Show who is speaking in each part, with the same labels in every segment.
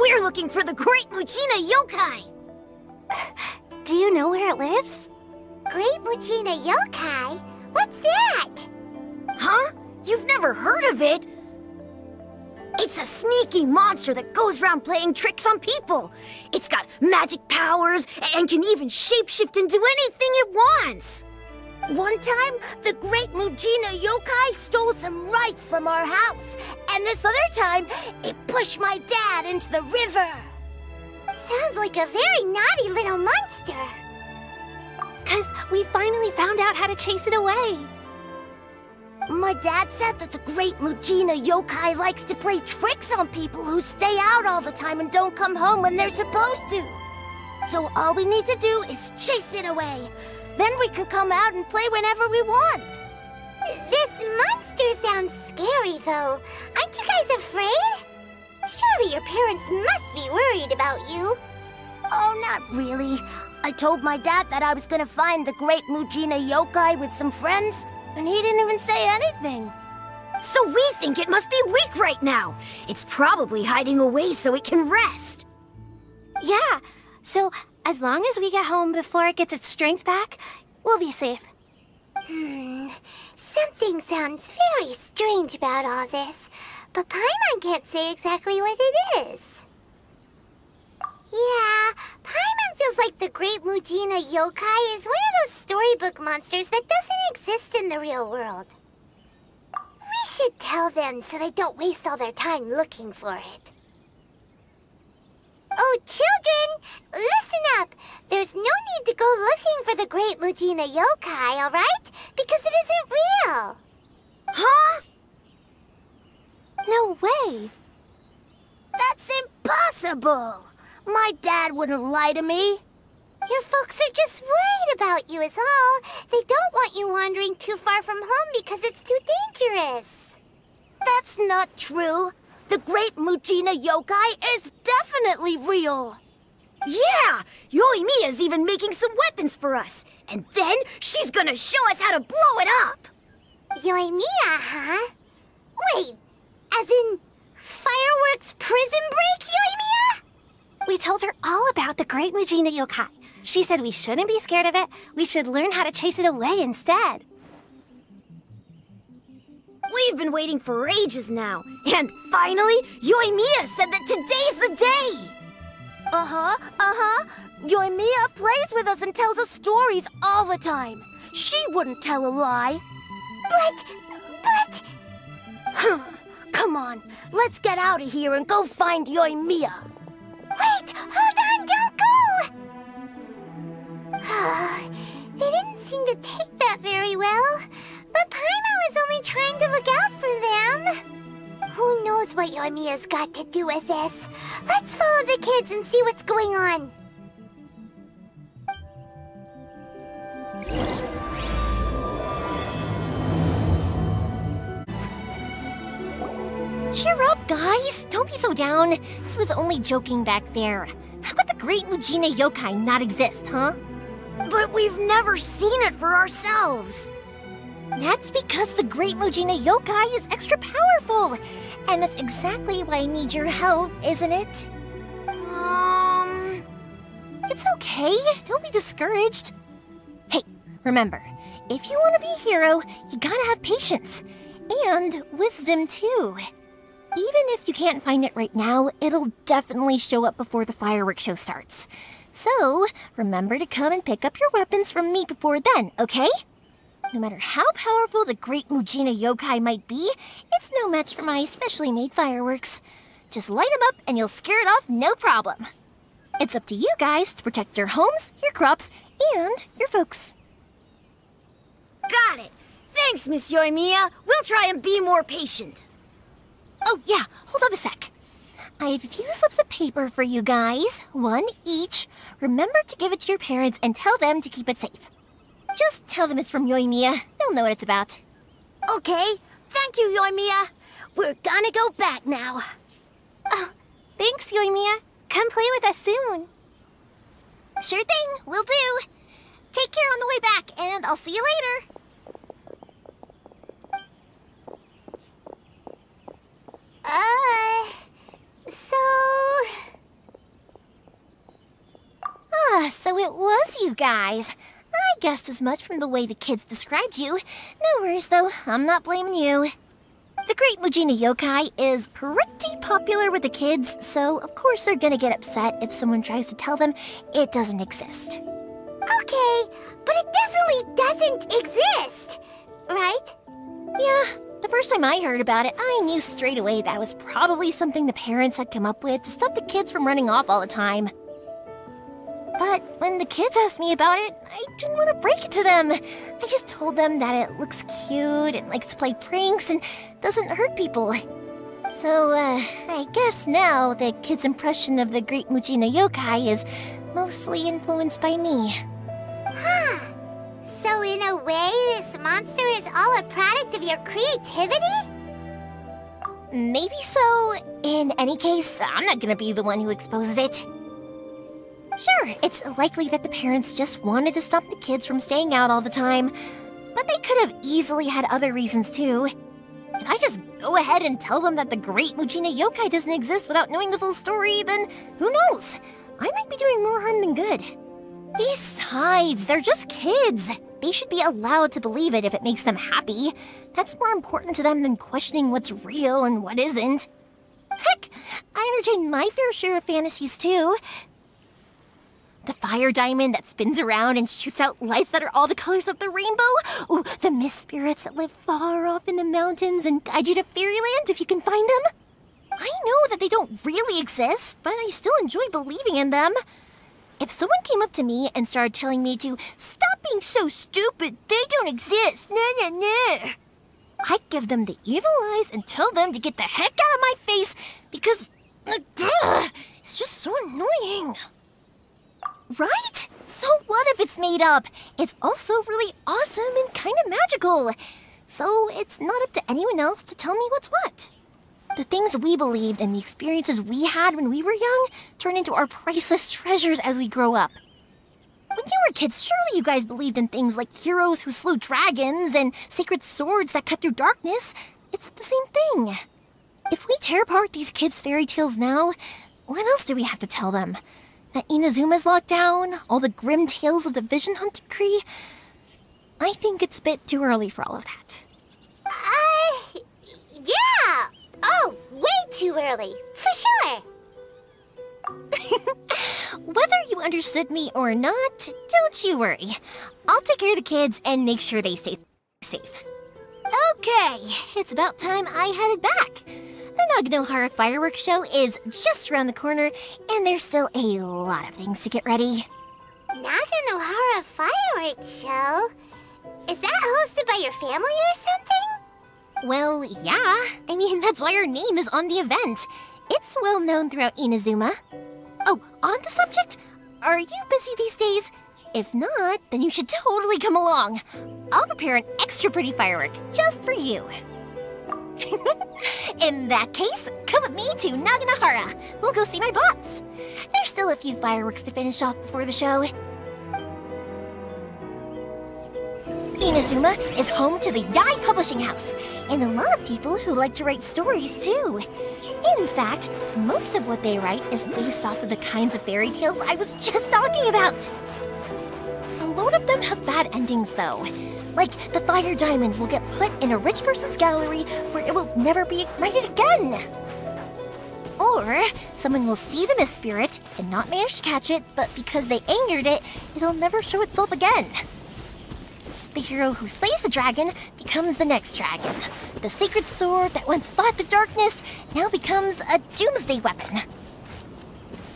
Speaker 1: We're looking for the Great Mujina Youkai!
Speaker 2: Do you know where it lives?
Speaker 3: Great Mujina Youkai? What's that?
Speaker 1: Huh? You've never heard of it? It's a sneaky monster that goes around playing tricks on people. It's got magic powers and can even shapeshift into anything it wants.
Speaker 3: One time, the Great Mujina Youkai stole some rice from our house. And this other time, it pushed my dad into the river. Sounds like a very naughty little monster.
Speaker 2: 'Cause we finally found out how to chase it away.
Speaker 3: My dad said that the Great Mujina Youkai likes to play tricks on people who stay out all the time and don't come home when they're supposed to. So all we need to do is chase it away. Then we can come out and play whenever we want. This monster sounds scary, though. Aren't you guys afraid? Surely your parents must be worried about you. Oh, not really. I told my dad that I was gonna find the Great Mujina Youkai with some friends, and he didn't even say anything.
Speaker 1: So we think it must be weak right now. It's probably hiding away so it can rest.
Speaker 2: Yeah, so as long as we get home before it gets its strength back, we'll be safe.
Speaker 3: Something sounds very strange about all this, but Paimon can't say exactly what it is. Yeah, Paimon feels like the Great Mujina Youkai is one of those storybook monsters that doesn't exist in the real world. We should tell them so they don't waste all their time looking for it. Oh, children, listen up. There's no need to go looking for the Great Mujina Youkai, all right? Because it isn't real.
Speaker 1: Huh?
Speaker 2: No way.
Speaker 3: That's impossible. My dad wouldn't lie to me. Your folks are just worried about you is all. They don't want you wandering too far from home because it's too dangerous. That's not true. The Great Mujina Youkai is definitely real.
Speaker 1: Yeah! Yoimiya's even making some weapons for us. And then she's gonna show us how to blow it up!
Speaker 3: Yoimiya, huh? Wait, as in fireworks prison break, Yoimiya?
Speaker 2: We told her all about the Great Mujina Youkai. She said we shouldn't be scared of it. We should learn how to chase it away instead.
Speaker 1: We've been waiting for ages now. And finally, Yoimiya said that today's the day!
Speaker 3: Yoimiya plays with us and tells us stories all the time. She wouldn't tell a lie. But... Come on, let's get out of here and go find Yoimiya. Wait, hold on, don't go! They didn't seem to take that very well. But Paimon was only trying to look out for them. Who knows what Yoimiya's got to do with this? Let's follow the kids and see what's going on.
Speaker 2: Cheer up, guys. Don't be so down. He was only joking back there. How could the Great Mujina Youkai not exist, huh?
Speaker 1: But we've never seen it for ourselves.
Speaker 2: That's because the Great Mujina Youkai is extra powerful. And that's exactly why I need your help, isn't it? It's okay. Don't be discouraged. Hey, remember, if you want to be a hero, you gotta have patience. And wisdom, too. Even if you can't find it right now, it'll definitely show up before the fireworks show starts. So, remember to come and pick up your weapons from me before then, okay? No matter how powerful the Great Mujina Youkai might be, it's no match for my specially made fireworks. Just light them up and you'll scare it off no problem. It's up to you guys to protect your homes, your crops, and your folks.
Speaker 1: Got it! Thanks, Miss Yoimiya. We'll try and be more patient.
Speaker 2: Oh yeah, hold up a sec. I have a few slips of paper for you guys, one each. Remember to give it to your parents and tell them to keep it safe. Just tell them it's from Yoimiya. They'll know what it's about.
Speaker 3: Okay, thank you, Yoimiya. We're gonna go back now.
Speaker 2: Oh, thanks, Yoimiya. Come play with us soon. Sure thing, will do. Take care on the way back, and I'll see you later.
Speaker 3: So...
Speaker 2: you guys. I guessed as much from the way the kids described you. No worries, though. I'm not blaming you. The Great Mujina Youkai is pretty popular with the kids, so of course they're gonna get upset if someone tries to tell them it doesn't exist.
Speaker 3: Okay, but it definitely doesn't exist, right?
Speaker 2: Yeah, the first time I heard about it, I knew straight away that was probably something the parents had come up with to stop the kids from running off all the time. But when the kids asked me about it, I didn't want to break it to them. I just told them that it looks cute and likes to play pranks and doesn't hurt people. So, I guess now the kids' impression of the Great Mujina Youkai is mostly influenced by me.
Speaker 3: Huh. So in a way, this monster is all a product of your creativity?
Speaker 2: Maybe so. In any case, I'm not gonna be the one who exposes it. Sure, it's likely that the parents just wanted to stop the kids from staying out all the time, but they could have easily had other reasons too. If I just go ahead and tell them that the Great Mujina Youkai doesn't exist without knowing the full story, then who knows? I might be doing more harm than good. Besides, they're just kids. They should be allowed to believe it if it makes them happy. That's more important to them than questioning what's real and what isn't. Heck, I entertain my fair share of fantasies too. The fire diamond that spins around and shoots out lights that are all the colors of the rainbow. Ooh, the mist spirits that live far off in the mountains and guide you to fairyland if you can find them. I know that they don't really exist, but I still enjoy believing in them. If someone came up to me and started telling me to stop being so stupid, they don't exist, nah. I'd give them the evil eyes and tell them to get the heck out of my face because it's just so annoying. Right? So what if it's made up? It's also really awesome and kind of magical. So it's not up to anyone else to tell me what's what. The things we believed and the experiences we had when we were young turn into our priceless treasures as we grow up. When you were kids, surely you guys believed in things like heroes who slew dragons and sacred swords that cut through darkness. It's the same thing. If we tear apart these kids' fairy tales now, what else do we have to tell them? That Inazuma's locked down, all the grim tales of the Vision Hunt decree? I think it's a bit too early for all of that.
Speaker 3: Yeah! Oh, way too early, for sure!
Speaker 2: Whether you understood me or not, don't you worry. I'll take care of the kids and make sure they stay safe. Okay, it's about time I headed back. The Naganohara fireworks show is just around the corner, and there's still a lot of things to get ready.
Speaker 3: Naganohara fireworks show? Is that hosted by your family or something?
Speaker 2: Well, yeah. I mean, that's why our name is on the event. It's well known throughout Inazuma. Oh, on the subject, are you busy these days? If not, then you should totally come along. I'll prepare an extra pretty firework just for you. In that case, come with me to Naganohara. We'll go see my bots. There's still a few fireworks to finish off before the show. Inazuma is home to the Yaoi Publishing House, and a lot of people who like to write stories too. In fact, most of what they write is based off of the kinds of fairy tales I was just talking about. A lot of them have bad endings though. Like, the fire diamond will get put in a rich person's gallery where it will never be ignited again. Or, someone will see the mist spirit and not manage to catch it, but because they angered it, it'll never show itself again. The hero who slays the dragon becomes the next dragon. The sacred sword that once fought the darkness now becomes a doomsday weapon.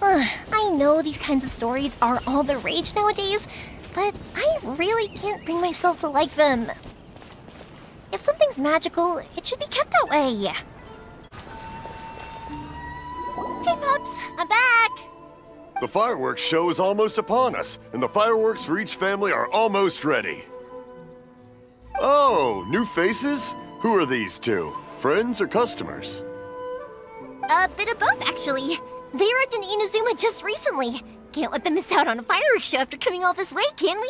Speaker 2: I know these kinds of stories are all the rage nowadays, but I really can't bring myself to like them. If something's magical, it should be kept that way. Hey, Pups, I'm back!
Speaker 4: The fireworks show is almost upon us, and the fireworks for each family are almost ready. Oh, new faces? Who are these two? Friends or customers?
Speaker 2: A bit of both, actually. They arrived in Inazuma just recently. Can't let them miss out on a fireworks show after coming all this way, can we?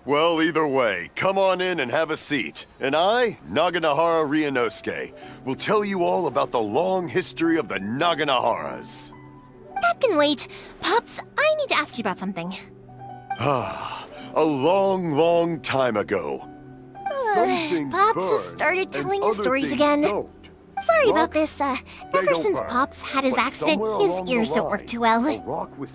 Speaker 4: Well, either way, come on in and have a seat. And I, Naganohara Ryuunosuke, will tell you all about the long history of the Naganoharas.
Speaker 2: That can wait. Pops, I need to ask you about something.
Speaker 4: Ah, a long, long time ago.
Speaker 2: Pops has started telling his stories again. Sorry about this, ever since Pops had his accident, his ears don't work too well.
Speaker 3: Really? But for a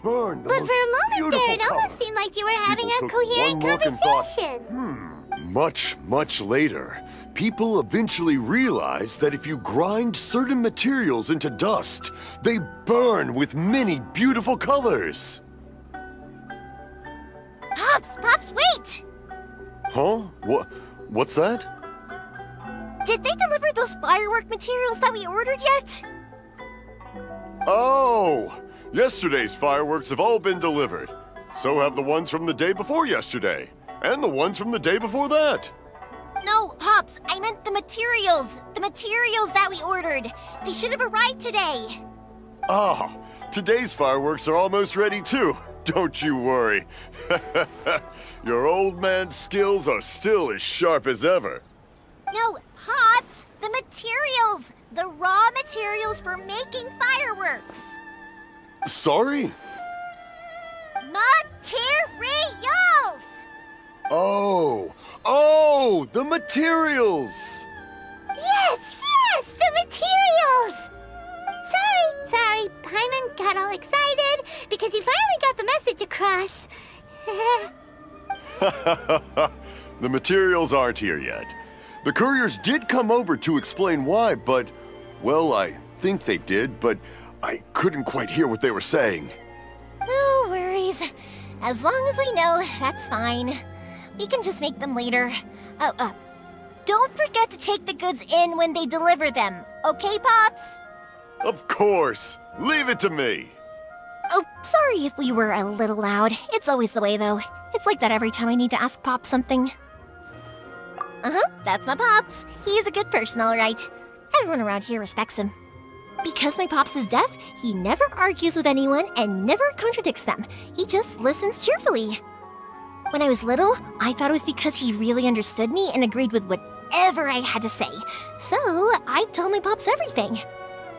Speaker 3: moment there, it almost seemed like you were having a coherent conversation.
Speaker 4: Much, much later, people eventually realized that if you grind certain materials into dust, they burn with many beautiful colors.
Speaker 2: Pops, wait!
Speaker 4: Huh? What's that?
Speaker 2: Did they deliver those firework materials that we ordered yet?
Speaker 4: Oh! Yesterday's fireworks have all been delivered. So have the ones from the day before yesterday. And the ones from the day before that.
Speaker 2: No, Pops, I meant the materials. The materials that we ordered. They should have arrived today.
Speaker 4: Ah, today's fireworks are almost ready too. Don't you worry. Your old man's skills are still as sharp as ever.
Speaker 2: No, Pops, the materials. The raw materials for making fireworks.
Speaker 4: Sorry?
Speaker 2: Materials!
Speaker 4: Oh, the materials!
Speaker 3: Yes, the materials! Sorry, Paimon got all excited because you finally got the message across.
Speaker 4: The materials aren't here yet. The couriers did come over to explain why, but, well, I think they did, but I couldn't quite hear what they were saying.
Speaker 2: No worries. As long as we know, that's fine. We can just make them later. Don't forget to take the goods in when they deliver them, okay, Pops?
Speaker 4: Of course! Leave it to me!
Speaker 2: Oh, sorry if we were a little loud. It's always the way, though. It's like that every time I need to ask Pops something. That's my Pops. He's a good person, all right. Everyone around here respects him. Because my Pops is deaf, he never argues with anyone and never contradicts them. He just listens cheerfully. When I was little, I thought it was because he really understood me and agreed with whatever I had to say. So, I told my Pops everything.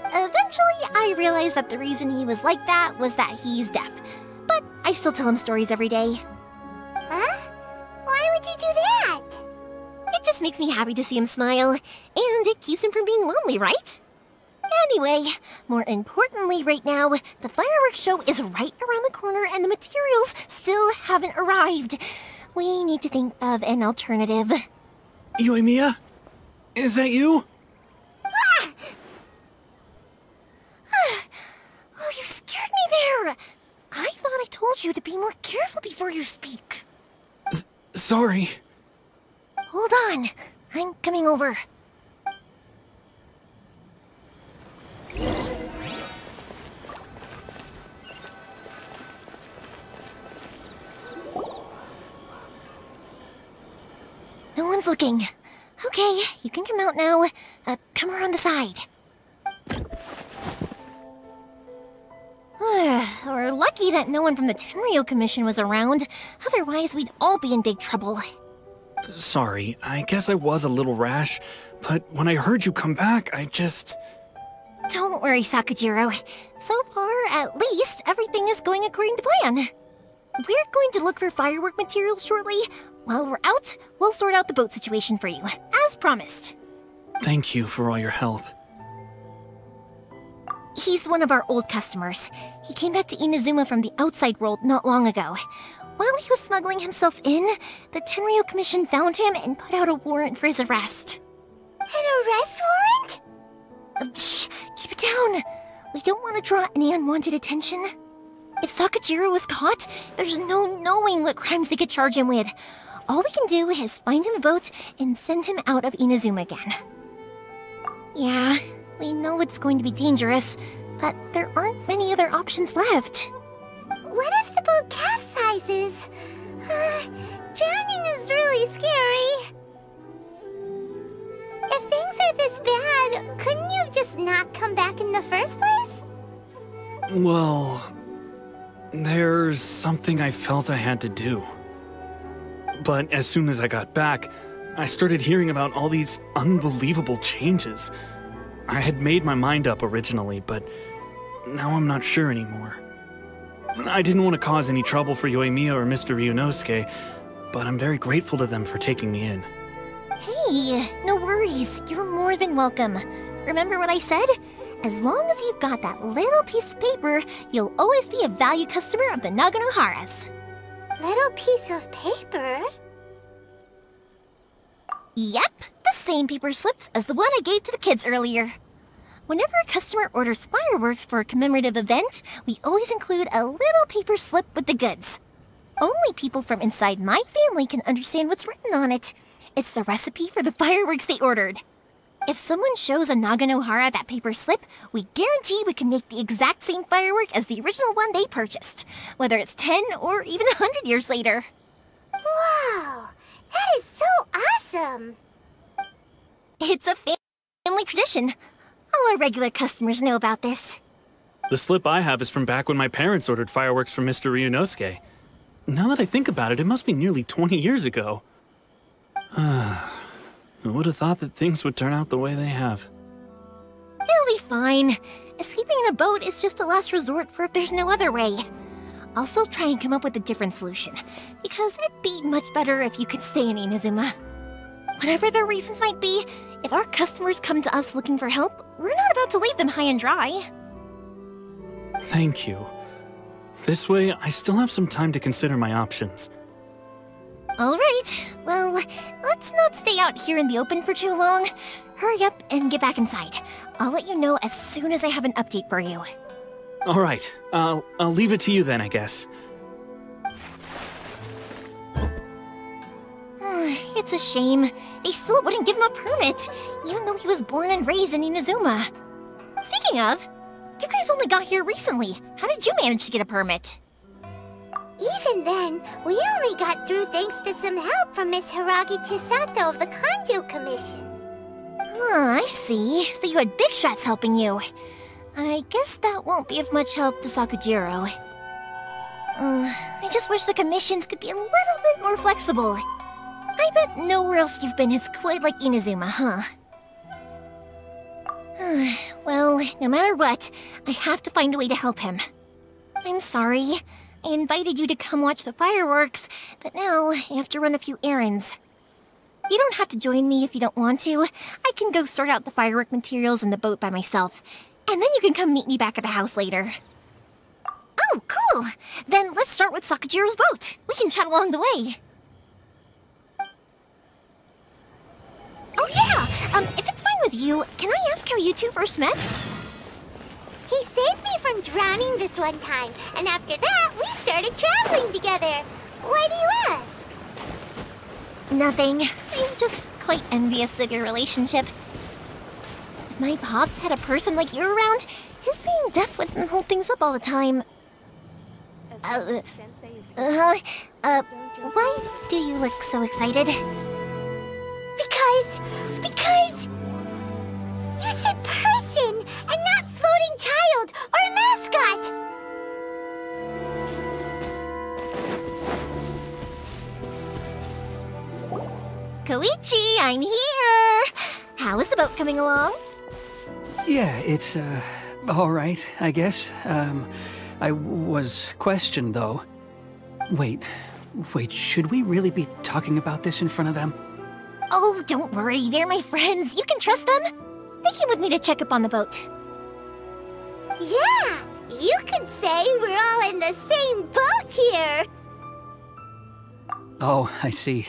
Speaker 2: Eventually, I realized that the reason he was like that was that he's deaf. But I still tell him stories every day.
Speaker 3: Huh? Why would you do that?
Speaker 2: It just makes me happy to see him smile, and it keeps him from being lonely, right? Anyway, more importantly right now, the fireworks show is right around the corner and the materials still haven't arrived. We need to think of an alternative.
Speaker 5: Yoimiya? Is that you?
Speaker 2: Ah! Oh, you scared me there! I thought I told you to be more careful before you speak.
Speaker 5: Sorry.
Speaker 2: Hold on, I'm coming over. No one's looking. Okay, you can come out now. Come around the side. We're lucky that no one from the Tenryou Commission was around. Otherwise, we'd all be in big trouble.
Speaker 5: Sorry, I guess I was a little rash, but when I heard you come back, I just...
Speaker 2: Don't worry, Sakujirou. So far, at least, everything is going according to plan. We're going to look for firework materials shortly. While we're out, we'll sort out the boat situation for you, as promised.
Speaker 5: Thank you for all your help.
Speaker 2: He's one of our old customers. He came back to Inazuma from the outside world not long ago. While he was smuggling himself in, the Tenryou Commission found him and put out a warrant for his arrest.
Speaker 3: An arrest warrant?
Speaker 2: Shh! Keep it down! We don't want to draw any unwanted attention. If Sakujirou was caught, there's no knowing what crimes they could charge him with. All we can do is find him a boat and send him out of Inazuma again. Yeah, we know it's going to be dangerous, but there aren't many other options left.
Speaker 3: What if the boat capsizes? Drowning is really scary. If things are this bad, couldn't you have just not come back in the first place?
Speaker 5: Well, there's something I felt I had to do. But as soon as I got back, I started hearing about all these unbelievable changes. I had made my mind up originally, but now I'm not sure anymore. I didn't want to cause any trouble for Yoimiya or Mr. Ryuunosuke, but I'm very grateful to them for taking me in.
Speaker 2: Hey, no worries. You're more than welcome. Remember what I said? As long as you've got that little piece of paper, you'll always be a valued customer of the Naganohara's.
Speaker 3: Little piece of paper?
Speaker 2: Yep, the same paper slips as the one I gave to the kids earlier. Whenever a customer orders fireworks for a commemorative event, we always include a little paper slip with the goods. Only people from inside my family can understand what's written on it. It's the recipe for the fireworks they ordered. If someone shows a Naganohara that paper slip, we guarantee we can make the exact same firework as the original one they purchased, whether it's 10 or even 100 years later.
Speaker 3: Wow, that is so awesome!
Speaker 2: It's a family tradition. All our regular customers know about this.
Speaker 5: The slip I have is from back when my parents ordered fireworks from Mr. Ryuunosuke. Now that I think about it, it must be nearly 20 years ago. I would have thought that things would turn out the way they have.
Speaker 2: It'll be fine. Escaping in a boat is just a last resort for if there's no other way. I'll still try and come up with a different solution, because it'd be much better if you could stay in Inazuma. Whatever their reasons might be, if our customers come to us looking for help, we're not about to leave them high and dry.
Speaker 5: Thank you. This way, I still have some time to consider my options.
Speaker 2: Alright, well, let's not stay out here in the open for too long. Hurry up and get back inside. I'll let you know as soon as I have an update for you.
Speaker 5: Alright, I'll leave it to you then, I guess.
Speaker 2: It's a shame. They still wouldn't give him a permit, even though he was born and raised in Inazuma. Speaking of, you guys only got here recently. How did you manage to get a permit?
Speaker 3: Even then, we only got through thanks to some help from Miss Hiragi Chisato of the Tenryou Commission.
Speaker 2: I see. So you had big shots helping you. I guess that won't be of much help to Sakujirou. I just wish the commissions could be a little bit more flexible. I bet nowhere else you've been is quite like Inazuma, huh? Well, no matter what, I have to find a way to help him. I'm sorry. I invited you to come watch the fireworks, but now I have to run a few errands. You don't have to join me if you don't want to. I can go sort out the firework materials in the boat by myself, and then you can come meet me back at the house later. Oh, cool! Then let's start with Sakujirou's boat. We can chat along the way. Oh yeah! If it's fine with you, can I ask how you two first met?
Speaker 3: He saved me from drowning this one time, and after that, we started traveling together. Why do you ask?
Speaker 2: Nothing. I'm just quite envious of your relationship. If my pops had a person like you around, his being deaf wouldn't hold things up all the time. Why do you look so excited?
Speaker 3: Because... You said person, and not floating child or mascot!
Speaker 2: Koichi, I'm here! How is the boat coming along?
Speaker 6: Yeah, it's, all right, I guess. I was questioned, though. Wait, should we really be talking about this in front of them?
Speaker 2: Oh, don't worry, they're my friends. You can trust them. They came with me to check up on the boat.
Speaker 3: Yeah, you could say we're all in the same boat here!
Speaker 6: Oh, I see.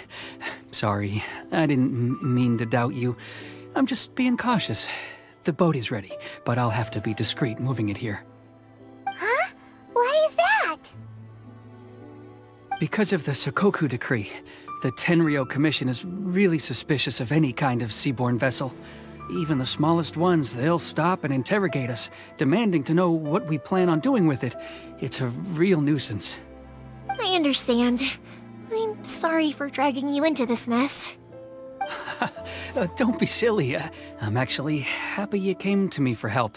Speaker 6: Sorry, I didn't mean to doubt you. I'm just being cautious. The boat is ready, but I'll have to be discreet moving it here.
Speaker 3: Huh? Why is that?
Speaker 6: Because of the Sokoku decree, the Tenryou Commission is really suspicious of any kind of seaborne vessel. Even the smallest ones, they'll stop and interrogate us, demanding to know what we plan on doing with it. It's a real nuisance.
Speaker 2: I understand. I'm sorry for dragging you into this mess.
Speaker 6: Don't be silly. I'm actually happy you came to me for help.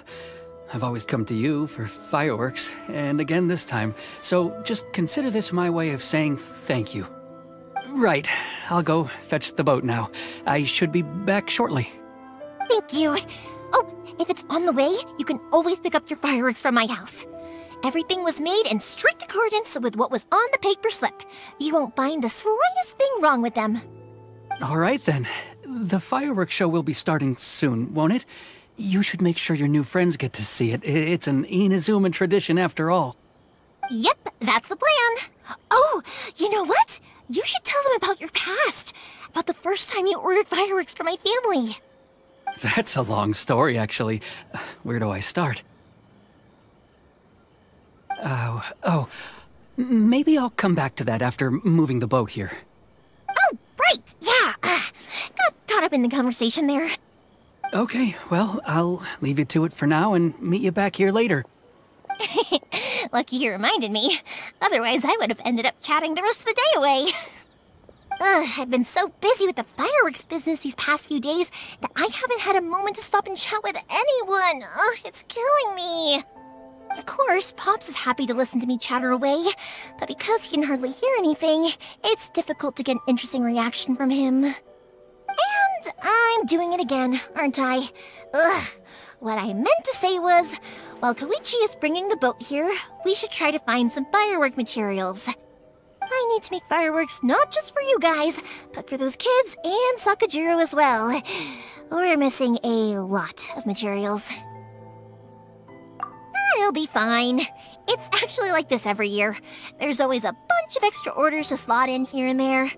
Speaker 6: I've always come to you for fireworks, and again this time, so just consider this my way of saying thank you. Right, I'll go fetch the boat now. I should be back shortly.
Speaker 2: Thank you. Oh, if it's on the way, you can always pick up your fireworks from my house. Everything was made in strict accordance with what was on the paper slip. You won't find the slightest thing wrong with them.
Speaker 6: All right then. The fireworks show will be starting soon, won't it? You should make sure your new friends get to see it. It's an Inazuman tradition after all.
Speaker 2: Yep, that's the plan. Oh, you know what? You should tell them about your past. About the first time you ordered fireworks for my family.
Speaker 6: That's a long story, actually. Where do I start? Maybe I'll come back to that after moving the boat here.
Speaker 2: Oh, right, yeah. Got caught up in the conversation there.
Speaker 6: Okay, well, I'll leave you to it for now and meet you back here later.
Speaker 2: Lucky you reminded me. Otherwise, I would have ended up chatting the rest of the day away. I've been so busy with the fireworks business these past few days that I haven't had a moment to stop and chat with anyone. It's killing me. Of course, Pops is happy to listen to me chatter away, but because he can hardly hear anything, it's difficult to get an interesting reaction from him. And I'm doing it again, aren't I? What I meant to say was, while Koichi is bringing the boat here, we should try to find some firework materials. I need to make fireworks not just for you guys, but for those kids and Sakujirou as well. We're missing a lot of materials. It'll be fine. It's actually like this every year. There's always a bunch of extra orders to slot in here and there.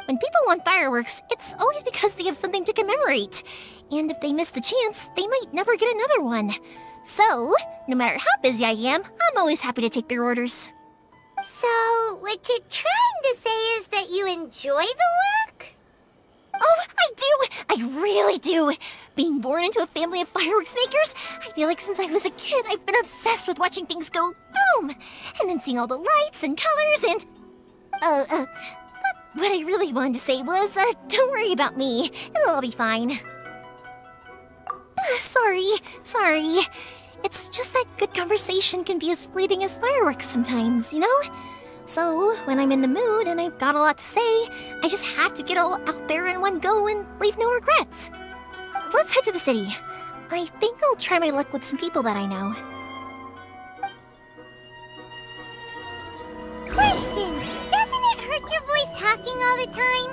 Speaker 2: When people want fireworks, it's always because they have something to commemorate. And if they miss the chance, they might never get another one. So, no matter how busy I am, I'm always happy to take their orders.
Speaker 3: So, what you're trying to say is that you enjoy the work?
Speaker 2: Oh, I do! I really do! Being born into a family of fireworks makers, I feel like since I was a kid, I've been obsessed with watching things go boom! And then seeing all the lights and colors and... What I really wanted to say was, don't worry about me. It'll all be fine. Sorry. It's just that good conversation can be as fleeting as fireworks sometimes, you know? So, when I'm in the mood and I've got a lot to say, I just have to get all out there in one go and leave no regrets. Let's head to the city. I think I'll try my luck with some people that I know.
Speaker 3: Question! Doesn't it hurt your voice talking all the time?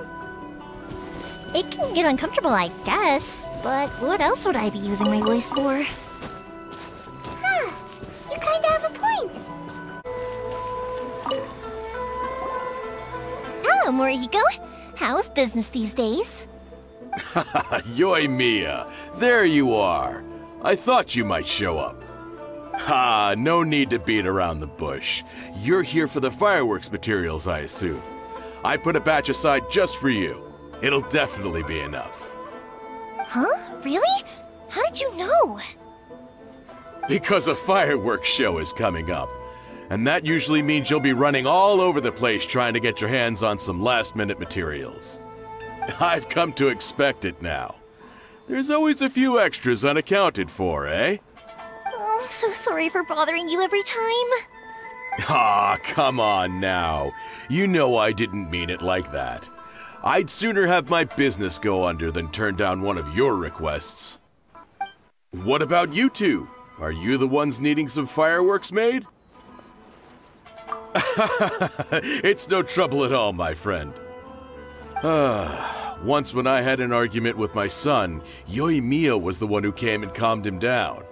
Speaker 2: It can get uncomfortable, I guess, but what else would I be using my voice for?
Speaker 3: Huh, you kinda have a point.
Speaker 2: Hello, Morihiko. How's business these days?
Speaker 7: Yoimiya, there you are. I thought you might show up. Ha, no need to beat around the bush. You're here for the fireworks materials, I assume. I put a batch aside just for you. It'll definitely be enough.
Speaker 2: Huh? Really? How did you know?
Speaker 7: Because a fireworks show is coming up. And that usually means you'll be running all over the place trying to get your hands on some last-minute materials. I've come to expect it now. There's always a few extras unaccounted for, eh?
Speaker 2: Oh, I'm so sorry for bothering you every time.
Speaker 7: Ah, come on now. You know I didn't mean it like that. I'd sooner have my business go under than turn down one of your requests. What about you two? Are you the ones needing some fireworks made? It's no trouble at all, my friend. Once when I had an argument with my son, Yoimiya was the one who came and calmed him down.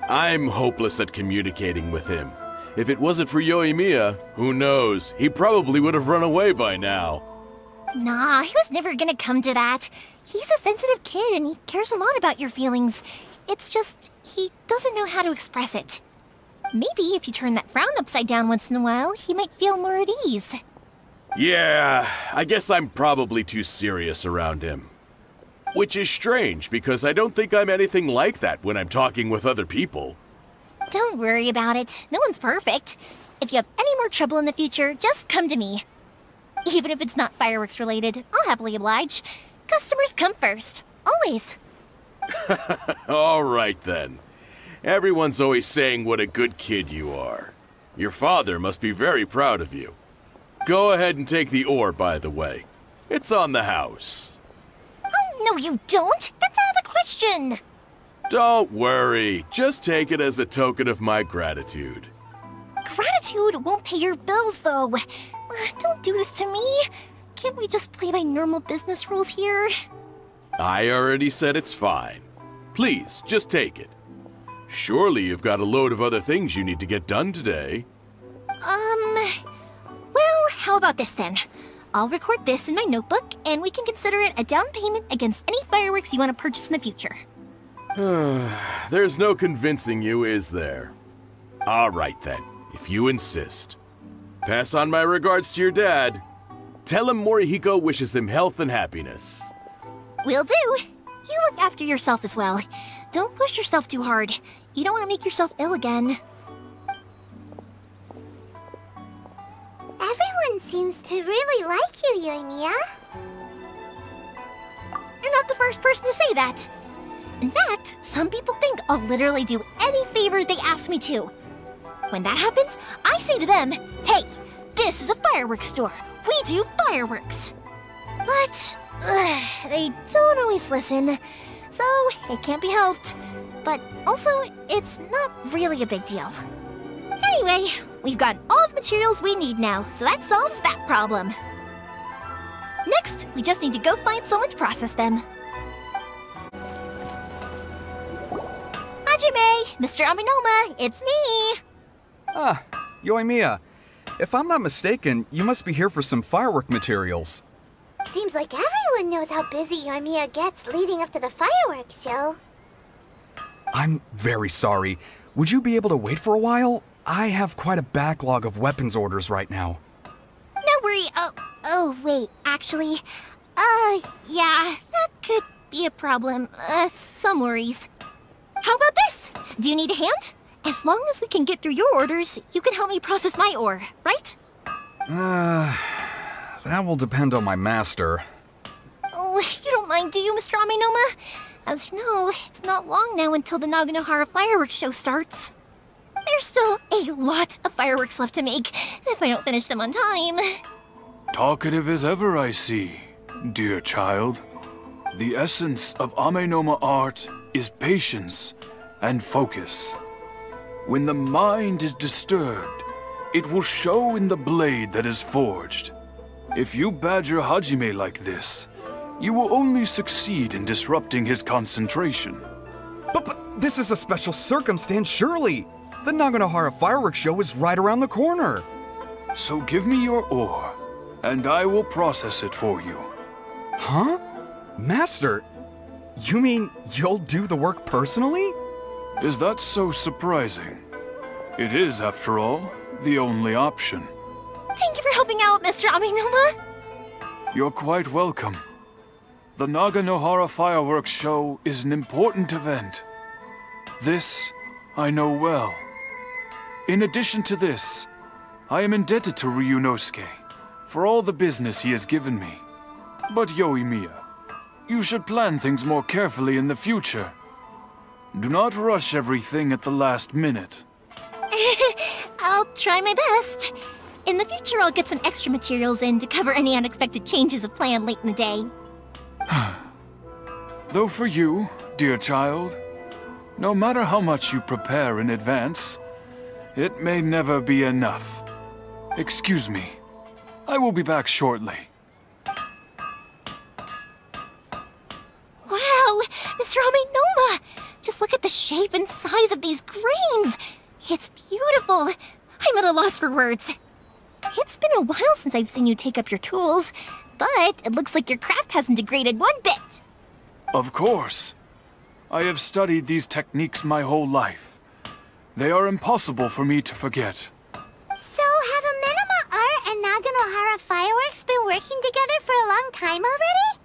Speaker 7: I'm hopeless at communicating with him. If it wasn't for Yoimiya, who knows, he probably would have run away by now.
Speaker 2: Nah, he was never gonna come to that. He's a sensitive kid and he cares a lot about your feelings. It's just, he doesn't know how to express it. Maybe if you turn that frown upside down once in a while, he might feel more at ease.
Speaker 7: Yeah, I guess I'm probably too serious around him. Which is strange, because I don't think I'm anything like that when I'm talking with other people.
Speaker 2: Don't worry about it. No one's perfect. If you have any more trouble in the future, just come to me. Even if it's not fireworks related, I'll happily oblige. Customers come first. Always.
Speaker 7: All right then. Everyone's always saying what a good kid you are. Your father must be very proud of you. Go ahead and take the ore, by the way. It's on the house.
Speaker 2: Oh, no you don't! That's out of the question!
Speaker 7: Don't worry. Just take it as a token of my gratitude.
Speaker 2: Gratitude won't pay your bills, though. Don't do this to me. Can't we just play by normal business rules here?
Speaker 7: I already said it's fine. Please, just take it. Surely you've got a load of other things you need to get done today.
Speaker 2: Well, how about this then? I'll record this in my notebook, and we can consider it a down payment against any fireworks you want to purchase in the future.
Speaker 7: There's no convincing you, is there? All right then, if you insist. Pass on my regards to your dad. Tell him Morihiko wishes him health and happiness.
Speaker 2: Will do. You look after yourself as well. Don't push yourself too hard. You don't want to make yourself ill again.
Speaker 3: Everyone seems to really like you, Yoimiya.
Speaker 2: You're not the first person to say that. In fact, some people think I'll literally do any favor they ask me to. When that happens, I say to them, hey, this is a fireworks store. We do fireworks. But they don't always listen, so it can't be helped. But also, it's not really a big deal. Anyway, we've got all the materials we need now, so that solves that problem. Next, we just need to go find someone to process them. Hajime, Mr. Aminoma, it's me!
Speaker 8: Ah, Yoimiya. If I'm not mistaken, you must be here for some firework materials.
Speaker 3: Seems like everyone knows how busy Yoimiya gets leading up to the fireworks show.
Speaker 8: I'm very sorry. Would you be able to wait for a while? I have quite a backlog of weapons orders right now.
Speaker 2: No worry. Oh, wait, actually. Yeah, that could be a problem. Some worries. How about this? Do you need a hand? As long as we can get through your orders, you can help me process my ore, right?
Speaker 8: That will depend on my master.
Speaker 2: Oh, you don't mind, do you, Mr. Aminoma? As you know, it's not long now until the Naganohara fireworks show starts. There's still a lot of fireworks left to make, if I don't finish them on time.
Speaker 9: Talkative as ever, I see, dear child. The essence of Amenoma art is patience and focus. When the mind is disturbed, it will show in the blade that is forged. If you badger Hajime like this, you will only succeed in disrupting his concentration.
Speaker 8: But this is a special circumstance, surely! The Naganohara fireworks show is right around the corner!
Speaker 9: So give me your ore, and I will process it for you.
Speaker 8: Huh? Master, you mean you'll do the work personally?
Speaker 9: Is that so surprising? It is, after all, the only option.
Speaker 2: Thank you for helping out, Mr. Aminoma.
Speaker 9: You're quite welcome. The Naganohara fireworks show is an important event. This I know well. In addition to this, I am indebted to Ryuunosuke for all the business he has given me. But Yoimiya, you should plan things more carefully in the future. Do not rush everything at the last minute.
Speaker 2: I'll try my best. In the future, I'll get some extra materials in to cover any unexpected changes of plan late in the day.
Speaker 9: Though for you, dear child, no matter how much you prepare in advance, it may never be enough. Excuse me. I will be back shortly.
Speaker 2: Wow, Mr. Aminoma! Just look at the shape and size of these grains! It's beautiful! I'm at a loss for words. It's been a while since I've seen you take up your tools, but it looks like your craft hasn't degraded one bit.
Speaker 9: Of course. I have studied these techniques my whole life. They are impossible for me to forget.
Speaker 3: So have Amenoma Art and Naganohara Fireworks been working together for a long time already?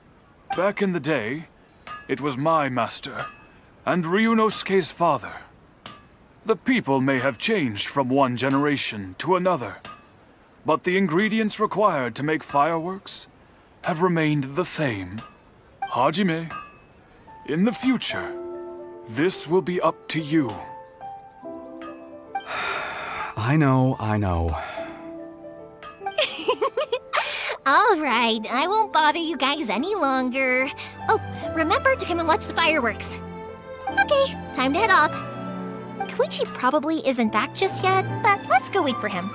Speaker 9: Back in the day, it was my master, and Ryuunosuke's father. The people may have changed from one generation to another, but the ingredients required to make fireworks have remained the same. Hajime, in the future, this will be up to you.
Speaker 8: I know.
Speaker 2: Alright, I won't bother you guys any longer. Oh, remember to come and watch the fireworks. Okay, time to head off. Koichi probably isn't back just yet, but let's go wait for him.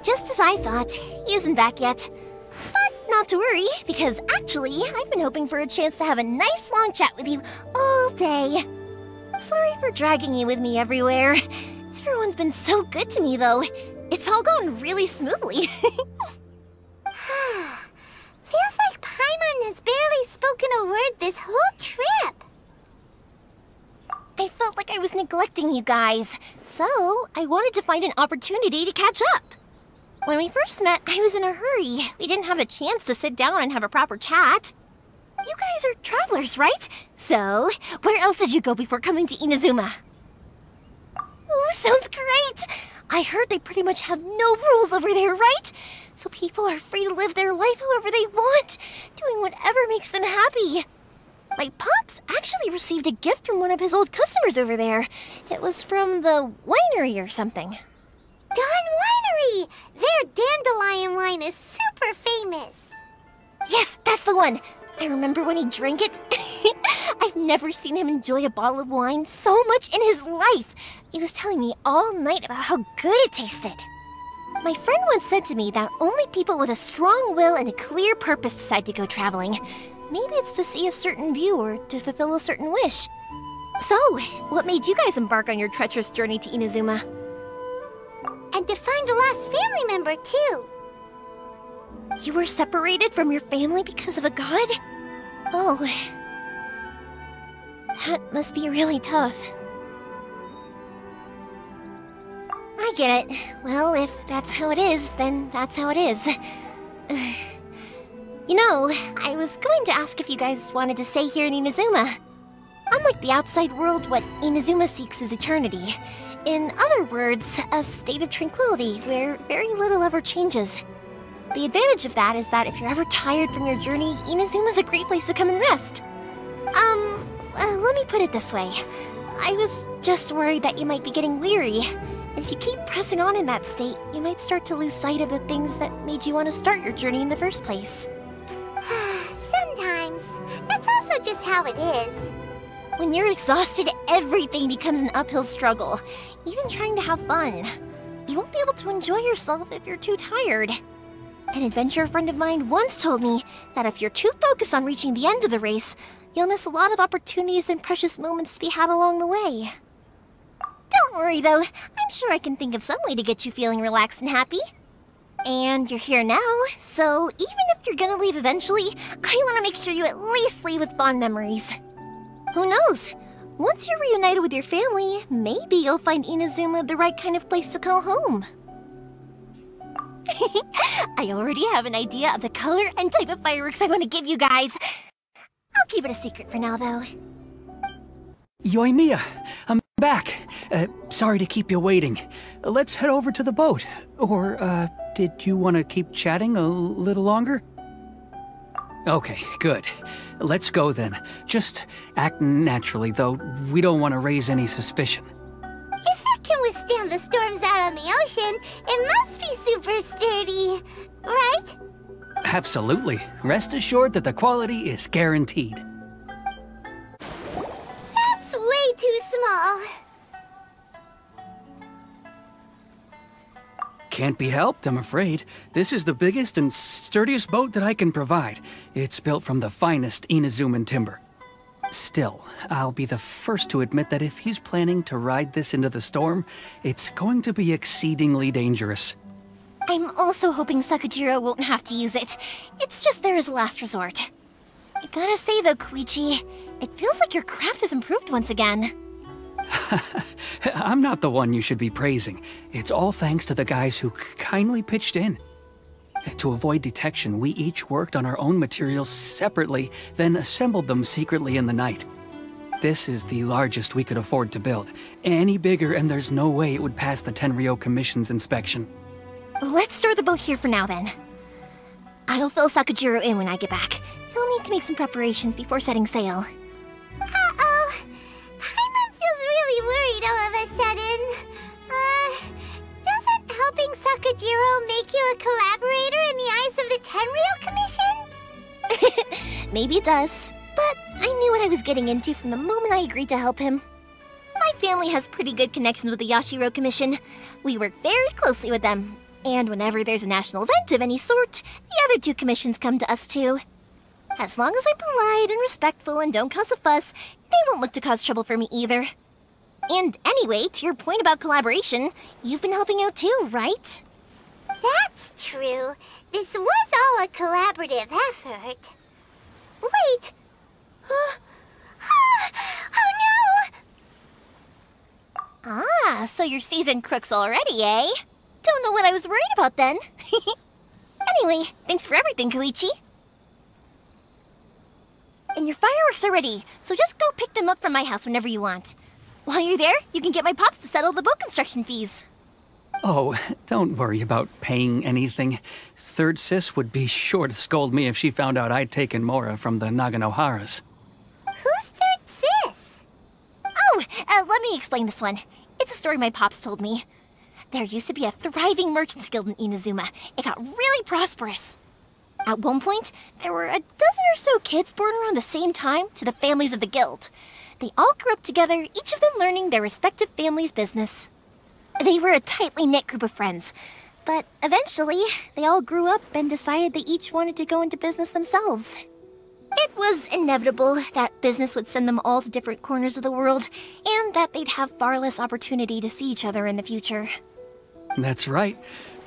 Speaker 2: Just as I thought, he isn't back yet. But not to worry, because actually, I've been hoping for a chance to have a nice long chat with you all day. Sorry for dragging you with me everywhere. Everyone's been so good to me, though. It's all gone really smoothly.
Speaker 3: Feels like Paimon has barely spoken a word this whole trip.
Speaker 2: I felt like I was neglecting you guys, so I wanted to find an opportunity to catch up. When we first met, I was in a hurry. We didn't have a chance to sit down and have a proper chat. You guys are travelers, right? So, where else did you go before coming to Inazuma? Ooh, sounds great! I heard they pretty much have no rules over there, right? So people are free to live their life however they want, doing whatever makes them happy. My pops actually received a gift from one of his old customers over there. It was from the winery or something.
Speaker 3: Dawn Winery! Their dandelion wine is super famous.
Speaker 2: Yes, that's the one. I remember when he drank it. I've never seen him enjoy a bottle of wine so much in his life. He was telling me all night about how good it tasted. My friend once said to me that only people with a strong will and a clear purpose decide to go traveling. Maybe it's to see a certain view or to fulfill a certain wish. So, what made you guys embark on your treacherous journey to Inazuma?
Speaker 3: And to find a lost family member, too.
Speaker 2: You were separated from your family because of a god? Oh. That must be really tough. I get it. Well, if that's how it is, then that's how it is. You know, I was going to ask if you guys wanted to stay here in Inazuma. Unlike the outside world, what Inazuma seeks is eternity. In other words, a state of tranquility where very little ever changes. The advantage of that is that if you're ever tired from your journey, Inazuma's a great place to come and rest. Let me put it this way. I was just worried that you might be getting weary. And if you keep pressing on in that state, you might start to lose sight of the things that made you want to start your journey in the first place.
Speaker 3: Sometimes. That's also just how it is.
Speaker 2: When you're exhausted, everything becomes an uphill struggle. Even trying to have fun. You won't be able to enjoy yourself if you're too tired. An adventurer friend of mine once told me that if you're too focused on reaching the end of the race, you'll miss a lot of opportunities and precious moments to be had along the way. Don't worry though, I'm sure I can think of some way to get you feeling relaxed and happy. And you're here now, so even if you're gonna leave eventually, I want to make sure you at least leave with fond memories. Who knows? Once you're reunited with your family, maybe you'll find Inazuma the right kind of place to call home. I already have an idea of the color and type of fireworks I want to give you guys. I'll keep it a secret for now, though.
Speaker 6: Yoimiya, I'm back. Sorry to keep you waiting. Let's head over to the boat. Or, did you want to keep chatting a little longer? Okay, good. Let's go then. Just act naturally, though. We don't want to raise any suspicion.
Speaker 3: If it can withstand the storms out on the ocean, it must be super sturdy, right?
Speaker 6: Absolutely. Rest assured that the quality is guaranteed.
Speaker 3: That's way too small.
Speaker 6: Can't be helped, I'm afraid. This is the biggest and sturdiest boat that I can provide. It's built from the finest Inazuman timber. Still, I'll be the first to admit that if he's planning to ride this into the storm, it's going to be exceedingly dangerous.
Speaker 2: I'm also hoping Sakujirou won't have to use it. It's just there as a last resort. I gotta say though, Koichi, it feels like your craft has improved once again.
Speaker 6: I'm not the one you should be praising. It's all thanks to the guys who kindly pitched in. To avoid detection, we each worked on our own materials separately, then assembled them secretly in the night. This is the largest we could afford to build. Any bigger and there's no way it would pass the Tenryou Commission's inspection.
Speaker 2: Let's store the boat here for now then. I'll fill Sakujirou in when I get back. He'll need to make some preparations before setting sail.
Speaker 3: Uh-oh. Paimon feels really worried all of a sudden. Doesn't helping Sakujirou make you a collaborator in the eyes of the Tenryou Commission?
Speaker 2: maybe it does. But I knew what I was getting into from the moment I agreed to help him. My family has pretty good connections with the Tenryou Commission. We work very closely with them. And whenever there's a national event of any sort, the other two commissions come to us too. As long as I'm polite and respectful and don't cause a fuss, they won't look to cause trouble for me either. And anyway, to your point about collaboration, you've been helping out too, right?
Speaker 3: That's true. This was all a collaborative effort. Wait! Oh no!
Speaker 2: Ah, so you're seasoned crooks already, eh? Don't know what I was worried about then. Anyway, thanks for everything, Koichi. And your fireworks are ready, so just go pick them up from my house whenever you want. While you're there, you can get my pops to settle the boat construction fees.
Speaker 6: Oh, don't worry about paying anything. Third Sis would be sure to scold me if she found out I'd taken Mora from the Naganoharas.
Speaker 3: Who's Third Sis?
Speaker 2: Oh, let me explain this one. It's a story my pops told me. There used to be a thriving merchants guild in Inazuma. It got really prosperous. At one point, there were a dozen or so kids born around the same time to the families of the guild. They all grew up together, each of them learning their respective family's business. They were a tightly knit group of friends, but eventually, they all grew up and decided they each wanted to go into business themselves. It was inevitable that business would send them all to different corners of the world, and that they'd have far less opportunity to see each other in the future.
Speaker 6: That's right.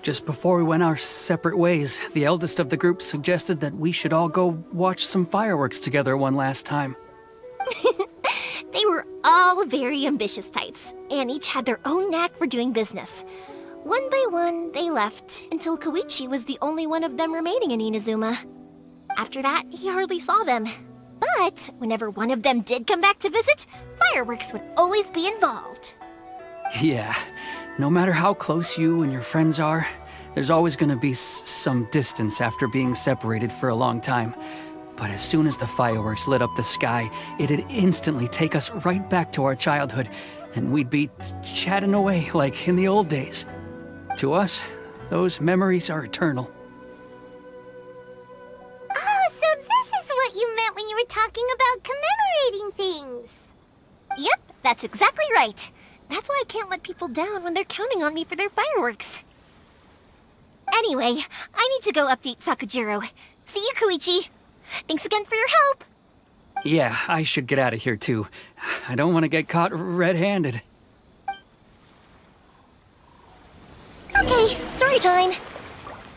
Speaker 6: Just before we went our separate ways, the eldest of the group suggested that we should all go watch some fireworks together one last time.
Speaker 2: They were all very ambitious types, and each had their own knack for doing business. One by one, they left, until Koichi was the only one of them remaining in Inazuma. After that, he hardly saw them. But whenever one of them did come back to visit, fireworks would always be involved.
Speaker 6: Yeah, no matter how close you and your friends are, there's always gonna be some distance after being separated for a long time. But as soon as the fireworks lit up the sky, it'd instantly take us right back to our childhood, and we'd be chatting away like in the old days. To us, those memories are eternal.
Speaker 3: Oh, so this is what you meant when you were talking about commemorating things.
Speaker 2: Yep, that's exactly right. That's why I can't let people down when they're counting on me for their fireworks. Anyway, I need to go update Sakujirou. See you, Koichi. Thanks again for your help.
Speaker 6: Yeah, I should get out of here too. I don't want to get caught red-handed.
Speaker 2: Okay, story time.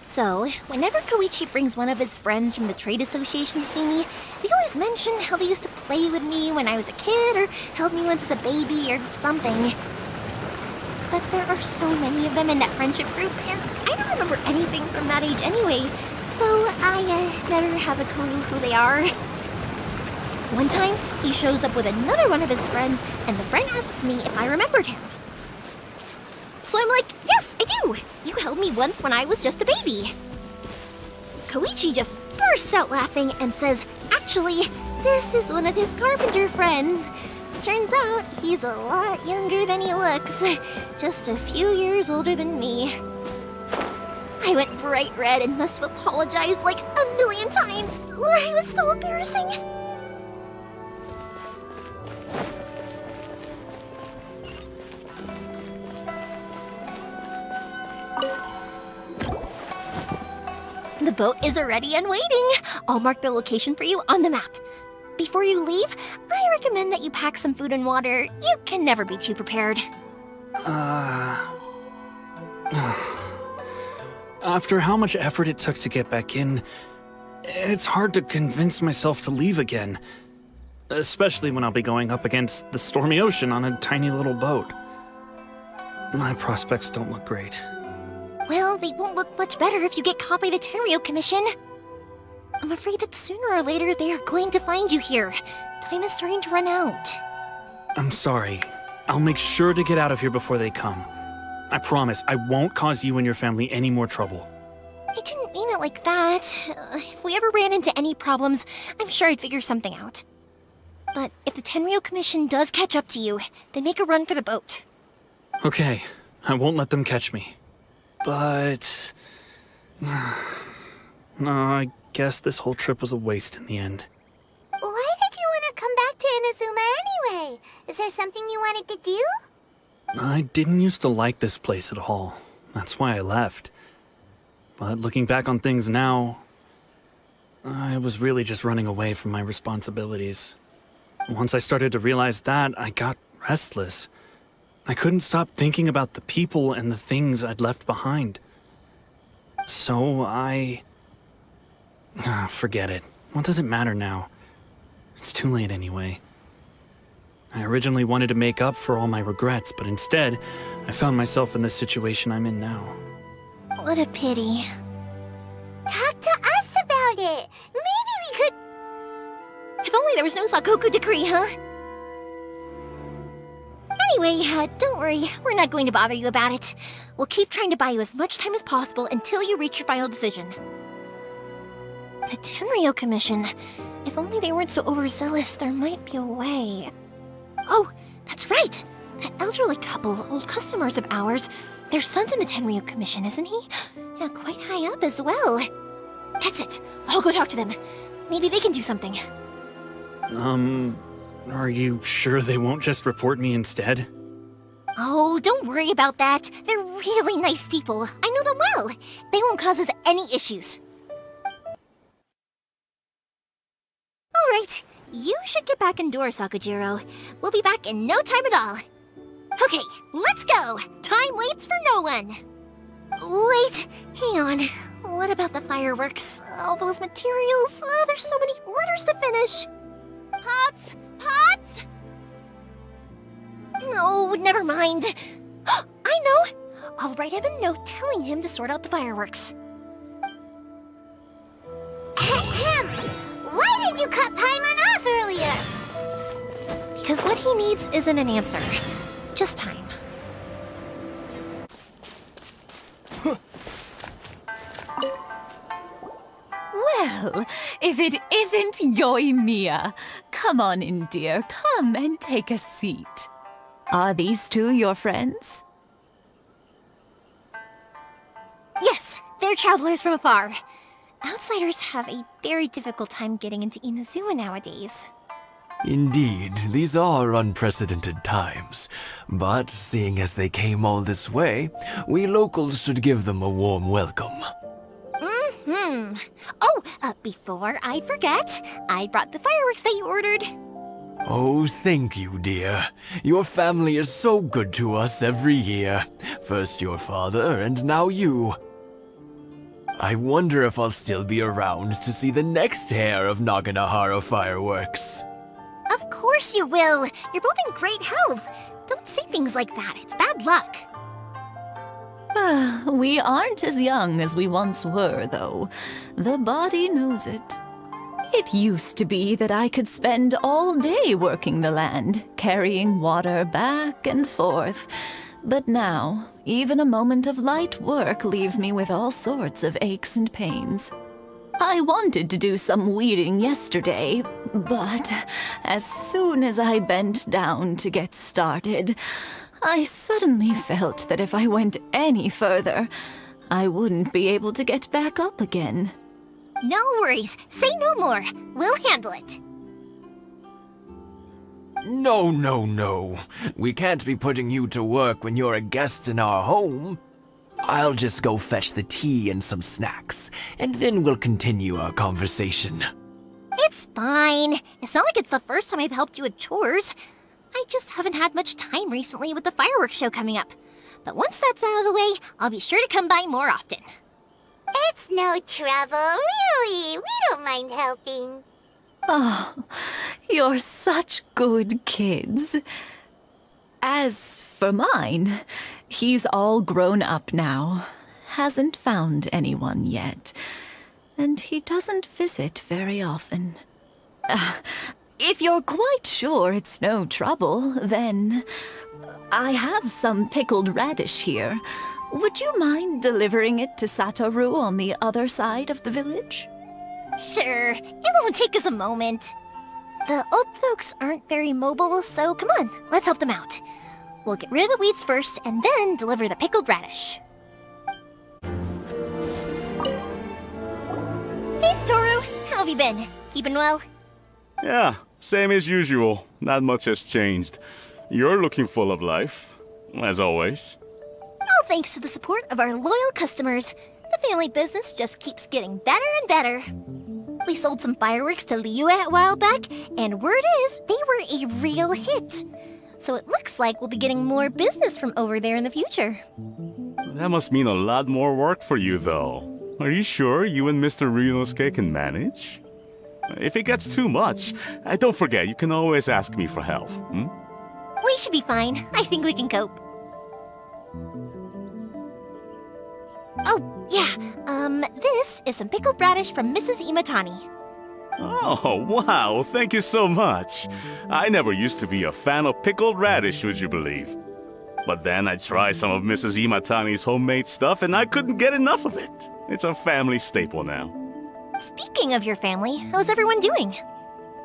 Speaker 2: So, whenever Koichi brings one of his friends from the trade association to see me, they always mention how they used to play with me when I was a kid, or held me once as a baby, or something. But there are so many of them in that friendship group, and I don't remember anything from that age anyway, so I never have a clue who they are. One time, he shows up with another one of his friends, and the friend asks me if I remembered him. So I'm like, yes, I do! You held me once when I was just a baby. Koichi just bursts out laughing and says, actually, this is one of his carpenter friends. Turns out, he's a lot younger than he looks. Just a few years older than me. I went bright red and must have apologized like 1,000,000 times. It was so embarrassing. The boat is ready and waiting. I'll mark the location for you on the map. Before you leave, I recommend that you pack some food and water. You can never be too prepared.
Speaker 5: After how much effort it took to get back in, it's hard to convince myself to leave again. Especially when I'll be going up against the stormy ocean on a tiny little boat. My prospects don't look great.
Speaker 2: Well, they won't look much better if you get caught by the Tenryou Commission. I'm afraid that sooner or later they are going to find you here. Time is starting to run out.
Speaker 5: I'm sorry. I'll make sure to get out of here before they come. I promise I won't cause you and your family any more trouble.
Speaker 2: I didn't mean it like that. If we ever ran into any problems, I'm sure I'd figure something out. But if the Tenryou Commission does catch up to you, then make a run for the boat.
Speaker 5: Okay, I won't let them catch me. But... I guess this whole trip was a waste in the end.
Speaker 3: Why did you want to come back to Inazuma anyway? Is there something you wanted to do?
Speaker 5: I didn't used to like this place at all. That's why I left. But looking back on things now, I was really just running away from my responsibilities. Once I started to realize that, I got restless. I couldn't stop thinking about the people and the things I'd left behind. So forget it. What does it matter now? It's too late anyway. I originally wanted to make up for all my regrets, but instead, I found myself in the situation I'm in now.
Speaker 2: What a pity.
Speaker 3: Talk to us about it. Maybe we could...
Speaker 2: If only there was no Sakoku decree, huh? Anyway, don't worry. We're not going to bother you about it. We'll keep trying to buy you as much time as possible until you reach your final decision. The Tenryou Commission. If only they weren't so overzealous, there might be a way. Oh, that's right! That elderly couple, old customers of ours, their son's in the Tenryou Commission, isn't he? Yeah, quite high up as well. That's it. I'll go talk to them. Maybe they can do something.
Speaker 5: Are you sure they won't just report me instead?
Speaker 2: Oh, don't worry about that. They're really nice people. I know them well. They won't cause us any issues. Alright, you should get back indoors, Sakujirou. We'll be back in no time at all. Okay, let's go! Time waits for no one! Wait, hang on. What about the fireworks? All those materials? There's so many orders to finish. Pots! Pots! No, never mind. I know! I'll write him a note telling him to sort out the fireworks.
Speaker 3: Ahem! Why did you cut Paimon off earlier?
Speaker 2: Because what he needs isn't an answer. Just time.
Speaker 10: Well, if it isn't Yoimiya. Come on in, dear. Come and take a seat. Are these two your friends?
Speaker 2: Yes, they're travelers from afar. Outsiders have a very difficult time getting into Inazuma nowadays.
Speaker 11: Indeed, these are unprecedented times. But seeing as they came all this way, we locals should give them a warm welcome.
Speaker 2: Oh, before I forget, I brought the fireworks that you ordered.
Speaker 11: Oh, thank you, dear. Your family is so good to us every year. First your father, and now you. I wonder if I'll still be around to see the next pair of Naganohara fireworks.
Speaker 2: Of course you will. You're both in great health. Don't say things like that. It's bad luck.
Speaker 10: We aren't as young as we once were, though. The body knows it. It used to be that I could spend all day working the land, carrying water back and forth. But now, even a moment of light work leaves me with all sorts of aches and pains. I wanted to do some weeding yesterday, but as soon as I bent down to get started, I suddenly felt that if I went any further, I wouldn't be able to get back up again.
Speaker 2: No worries. Say no more. We'll handle it.
Speaker 11: No, no, no. We can't be putting you to work when you're a guest in our home. I'll just go fetch the tea and some snacks, and then we'll continue our conversation.
Speaker 2: It's fine. It's not like it's the first time I've helped you with chores. I just haven't had much time recently with the fireworks show coming up. But once that's out of the way, I'll be sure to come by more often.
Speaker 3: It's no trouble, really. We don't mind helping.
Speaker 10: Oh, you're such good kids. As for mine, he's all grown up now. Hasn't found anyone yet. And he doesn't visit very often. If you're quite sure it's no trouble, then I have some pickled radish here. Would you mind delivering it to Satoru on the other side of the village?
Speaker 2: Sure, it won't take us a moment. The old folks aren't very mobile, so come on, let's help them out. We'll get rid of the weeds first, and then deliver the pickled radish. Hey, Toru! you been? Keeping well?
Speaker 12: Yeah, same as usual. Not much has changed. You're looking full of life, as always.
Speaker 2: All thanks to the support of our loyal customers. The family business just keeps getting better and better. We sold some fireworks to Liu a while back, and word is they were a real hit. So it looks like we'll be getting more business from over there in the future.
Speaker 12: That must mean a lot more work for you, though. Are you sure you and Mr. Ryuunosuke can manage? If it gets too much, don't forget, you can always ask me for help, hmm?
Speaker 2: We should be fine. I think we can cope. Oh, yeah. This is some pickled radish from Mrs. Imatani.
Speaker 12: Oh, wow, thank you so much. I never used to be a fan of pickled radish, would you believe? But then I tried some of Mrs. Imatani's homemade stuff and I couldn't get enough of it. It's a family staple now.
Speaker 2: Speaking of your family, how's everyone doing?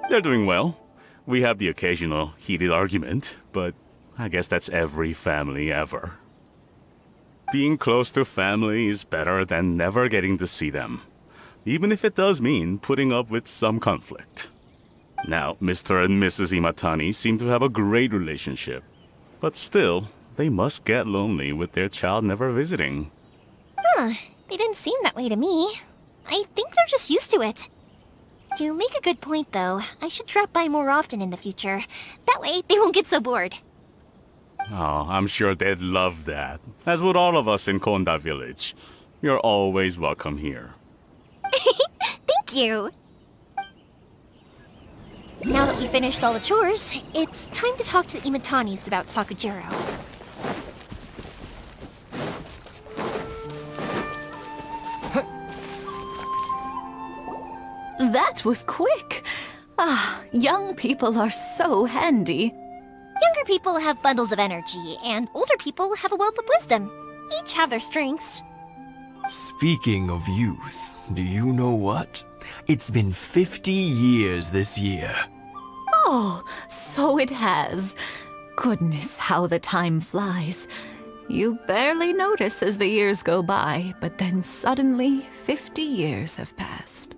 Speaker 12: They're doing well. We have the occasional heated argument, but I guess that's every family ever. Being close to family is better than never getting to see them, even if it does mean putting up with some conflict. Now, Mr. and Mrs. Imatani seem to have a great relationship, but still, they must get lonely with their child never visiting.
Speaker 2: Huh, they didn't seem that way to me. I think they're just used to it. You make a good point, though. I should drop by more often in the future. That way, they won't get so bored.
Speaker 12: Oh, I'm sure they'd love that, as would all of us in Konda Village. You're always welcome here.
Speaker 2: Thank you! Now that we finished all the chores, it's time to talk to the Imatanis about Sakujirou.
Speaker 10: That was quick. Ah, young people are so handy.
Speaker 2: Younger people have bundles of energy, and older people have a wealth of wisdom. Each have their strengths.
Speaker 11: Speaking of youth, do you know what? It's been 50 years this year.
Speaker 10: Oh, so it has. Goodness, how the time flies. You barely notice as the years go by, but then suddenly 50 years have passed.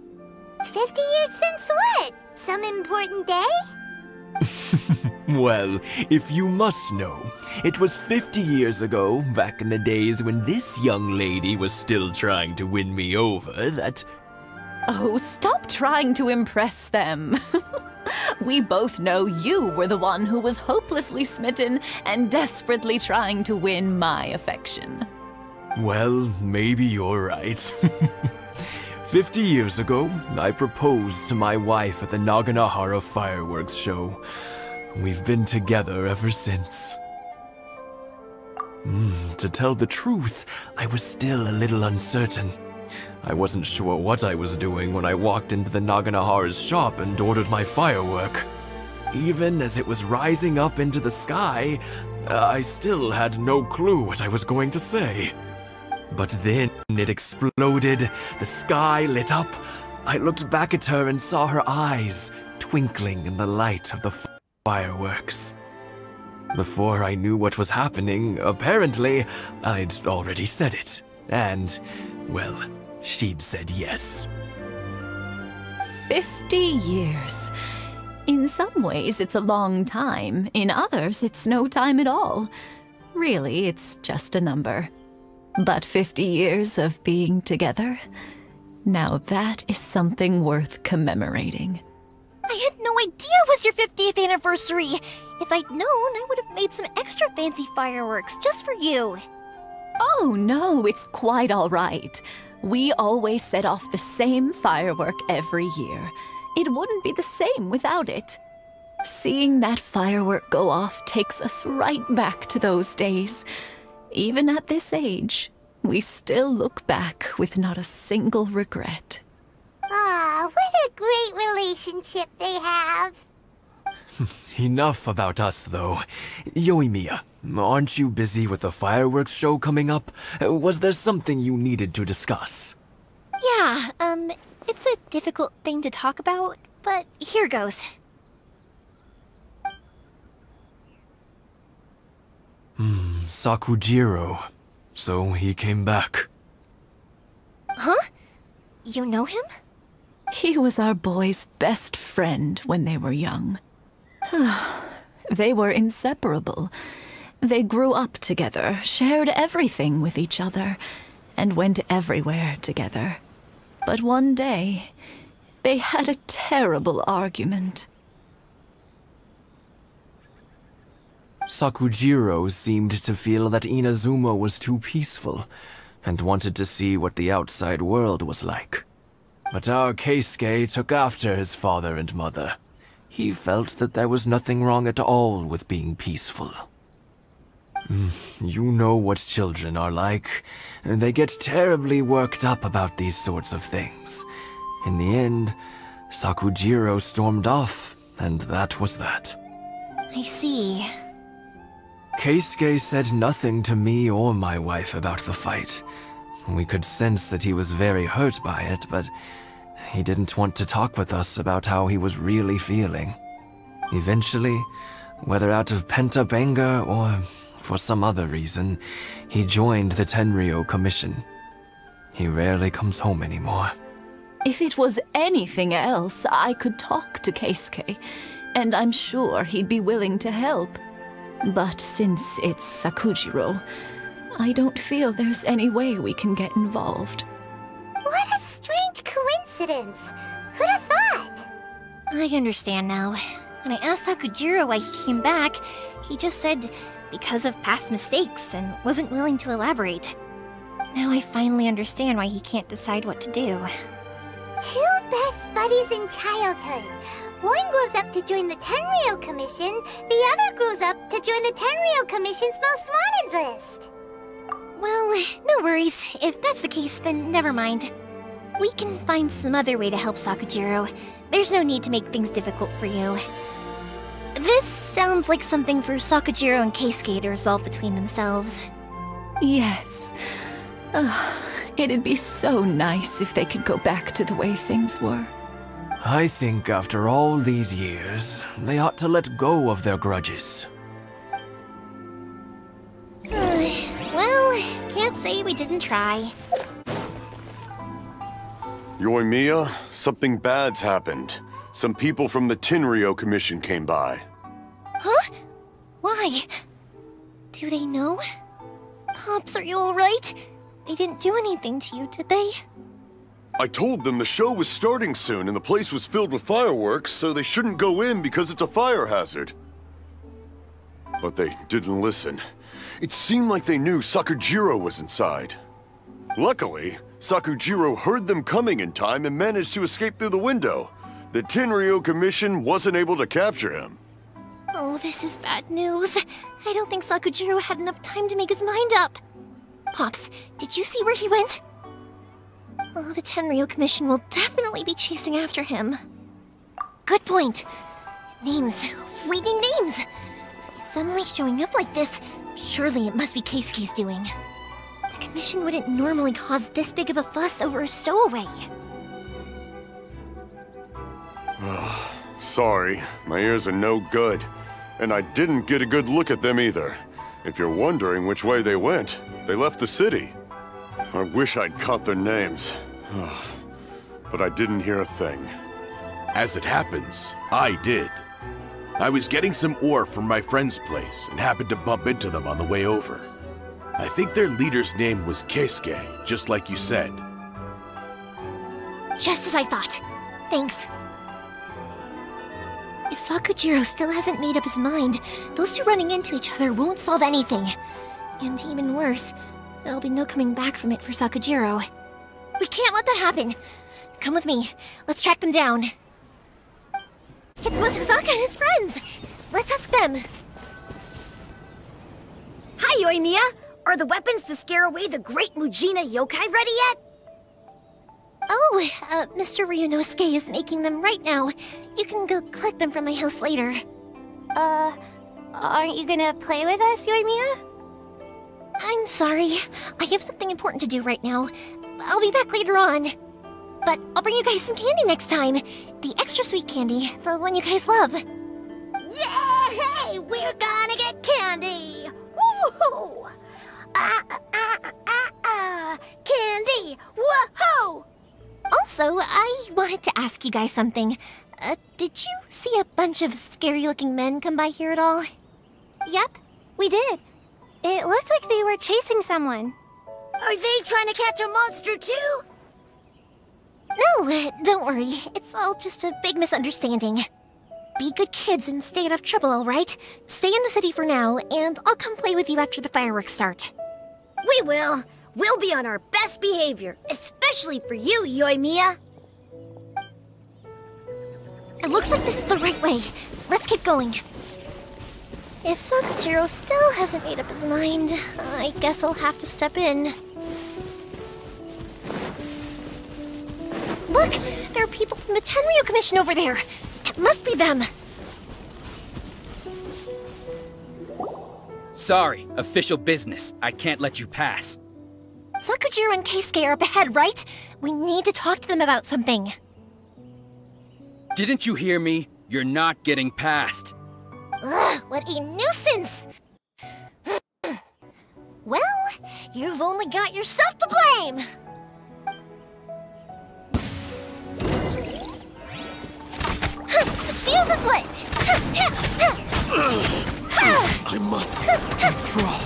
Speaker 3: 50 years since what? Some important day?
Speaker 11: Well, if you must know, it was 50 years ago, back in the days when this young lady was still trying to win me over, that...
Speaker 10: Oh, stop trying to impress them. We both know you were the one who was hopelessly smitten and desperately trying to win my affection.
Speaker 11: Well, maybe you're right. 50 years ago, I proposed to my wife at the Naganohara fireworks show. We've been together ever since. To tell the truth, I was still a little uncertain. I wasn't sure what I was doing when I walked into the Naganohara's shop and ordered my firework. Even as it was rising up into the sky, I still had no clue what I was going to say. But then it exploded, the sky lit up. I looked back at her and saw her eyes twinkling in the light of the fireworks. Before I knew what was happening, apparently, I'd already said it. And, well, she'd said yes.
Speaker 10: 50 years. In some ways, it's a long time. In others, it's no time at all. Really, it's just a number. But 50 years of being together, now that is something worth commemorating.
Speaker 2: I had no idea it was your 50th anniversary. If I'd known, I would have made some extra fancy fireworks just for you.
Speaker 10: Oh no, it's quite all right. We always set off the same firework every year. It wouldn't be the same without it. Seeing that firework go off takes us right back to those days. Even at this age, we still look back with not a single regret.
Speaker 3: Ah, what a great relationship they have.
Speaker 11: Enough about us, though. Yoimiya, aren't you busy with the fireworks show coming up? Was there something you needed to discuss?
Speaker 2: Yeah, it's a difficult thing to talk about, but here goes.
Speaker 11: Sakujirou. So he came back.
Speaker 2: Huh? You know him?
Speaker 10: He was our boys' best friend when they were young. They were inseparable. They grew up together, shared everything with each other, and went everywhere together. But one day, they had a terrible argument.
Speaker 11: Sakujirou seemed to feel that Inazuma was too peaceful, and wanted to see what the outside world was like. But our Keisuke took after his father and mother. He felt that there was nothing wrong at all with being peaceful. You know what children are like. They get terribly worked up about these sorts of things. In the end, Sakujirou stormed off, and that was that.
Speaker 2: I see.
Speaker 11: Keisuke said nothing to me or my wife about the fight. We could sense that he was very hurt by it, but he didn't want to talk with us about how he was really feeling. Eventually, whether out of pent-up anger or for some other reason, he joined the Tenryou Commission. He rarely comes home anymore.
Speaker 10: If it was anything else, I could talk to Keisuke, and I'm sure he'd be willing to help. But since it's Sakujirou, I don't feel there's any way we can get involved.
Speaker 3: What a strange coincidence! Who'd have thought?
Speaker 2: I understand now. When I asked Sakujirou why he came back, he just said because of past mistakes and wasn't willing to elaborate. Now I finally understand why he can't decide what to do.
Speaker 3: Two best buddies in childhood. One grows up to join the Tenryou Commission, the other grows up to join the Tenryou Commission's most wanted list.
Speaker 2: Well, no worries. If that's the case, then never mind. We can find some other way to help Sakujirou. There's no need to make things difficult for you. This sounds like something for Sakujirou and Keisuke to resolve between themselves.
Speaker 10: Yes. It'd be so nice if they could go back to the way things were.
Speaker 11: I think after all these years, they ought to let go of their grudges.
Speaker 2: Well, can't say we didn't try.
Speaker 4: Yoimiya, something bad's happened. Some people from the Tenryou Commission came by.
Speaker 2: Huh? Why? Do they know? Pops, are you alright? They didn't do anything to you, did they?
Speaker 4: I told them the show was starting soon and the place was filled with fireworks, so they shouldn't go in because it's a fire hazard. But they didn't listen. It seemed like they knew Sakujirou was inside. Luckily, Sakujirou heard them coming in time and managed to escape through the window. The Tenryou Commission wasn't able to capture him.
Speaker 2: Oh, this is bad news. I don't think Sakujirou had enough time to make his mind up. Pops, did you see where he went? Oh, the Tenryou Commission will definitely be chasing after him. Good point. Names. Reading names. Suddenly showing up like this, surely it must be Keisuke's doing. The Commission wouldn't normally cause this big of a fuss over a stowaway.
Speaker 4: Sorry, my ears are no good. And I didn't get a good look at them either. If you're wondering which way they went, they left the city. I wish I'd caught their names. But I didn't hear a thing.
Speaker 7: As it happens, I did. I was getting some ore from my friend's place and happened to bump into them on the way over. I think their leader's name was Keisuke, just like you said.
Speaker 2: Just as I thought. Thanks. If Sakujirou still hasn't made up his mind, those two running into each other won't solve anything. And even worse, there'll be no coming back from it for Sakujirou. We can't let that happen. Come with me. Let's track them down. It's Mochizaka and his friends. Let's ask them.
Speaker 1: Hi, Yoimiya. Are the weapons to scare away the Great Mujina Youkai ready yet?
Speaker 2: Oh, Mr. Ryuunosuke is making them right now. You can go collect them from my house later.
Speaker 3: Aren't you gonna play with us, Yoimiya?
Speaker 2: I'm sorry. I have something important to do right now. I'll be back later on. But I'll bring you guys some candy next time. The extra sweet candy, the one you guys love.
Speaker 1: Yay! We're gonna get candy! Woohoo! Candy! Whoa!
Speaker 2: Also, I wanted to ask you guys something. Did you see a bunch of scary-looking men come by here at all?
Speaker 3: Yep, we did. It looked like they were chasing someone.
Speaker 1: Are they trying to catch a monster too?
Speaker 2: No, don't worry. It's all just a big misunderstanding. Be good kids and stay out of trouble, alright? Stay in the city for now, and I'll come play with you after the fireworks start.
Speaker 1: We will. We'll be on our best behavior, especially for you, Yoimiya.
Speaker 2: It looks like this is the right way. Let's keep going. If Sakujirou still hasn't made up his mind, I guess I'll have to step in. Look! There are people from the Tenryou Commission over there! It must be them!
Speaker 13: Sorry, official business. I can't let you pass.
Speaker 2: Sakujirou and Keisuke are up ahead, right? We need to talk to them about something.
Speaker 13: Didn't you hear me? You're not getting past.
Speaker 2: Ugh, what a nuisance! Well, you've only got yourself to blame! The fuse is lit!
Speaker 11: I must withdraw.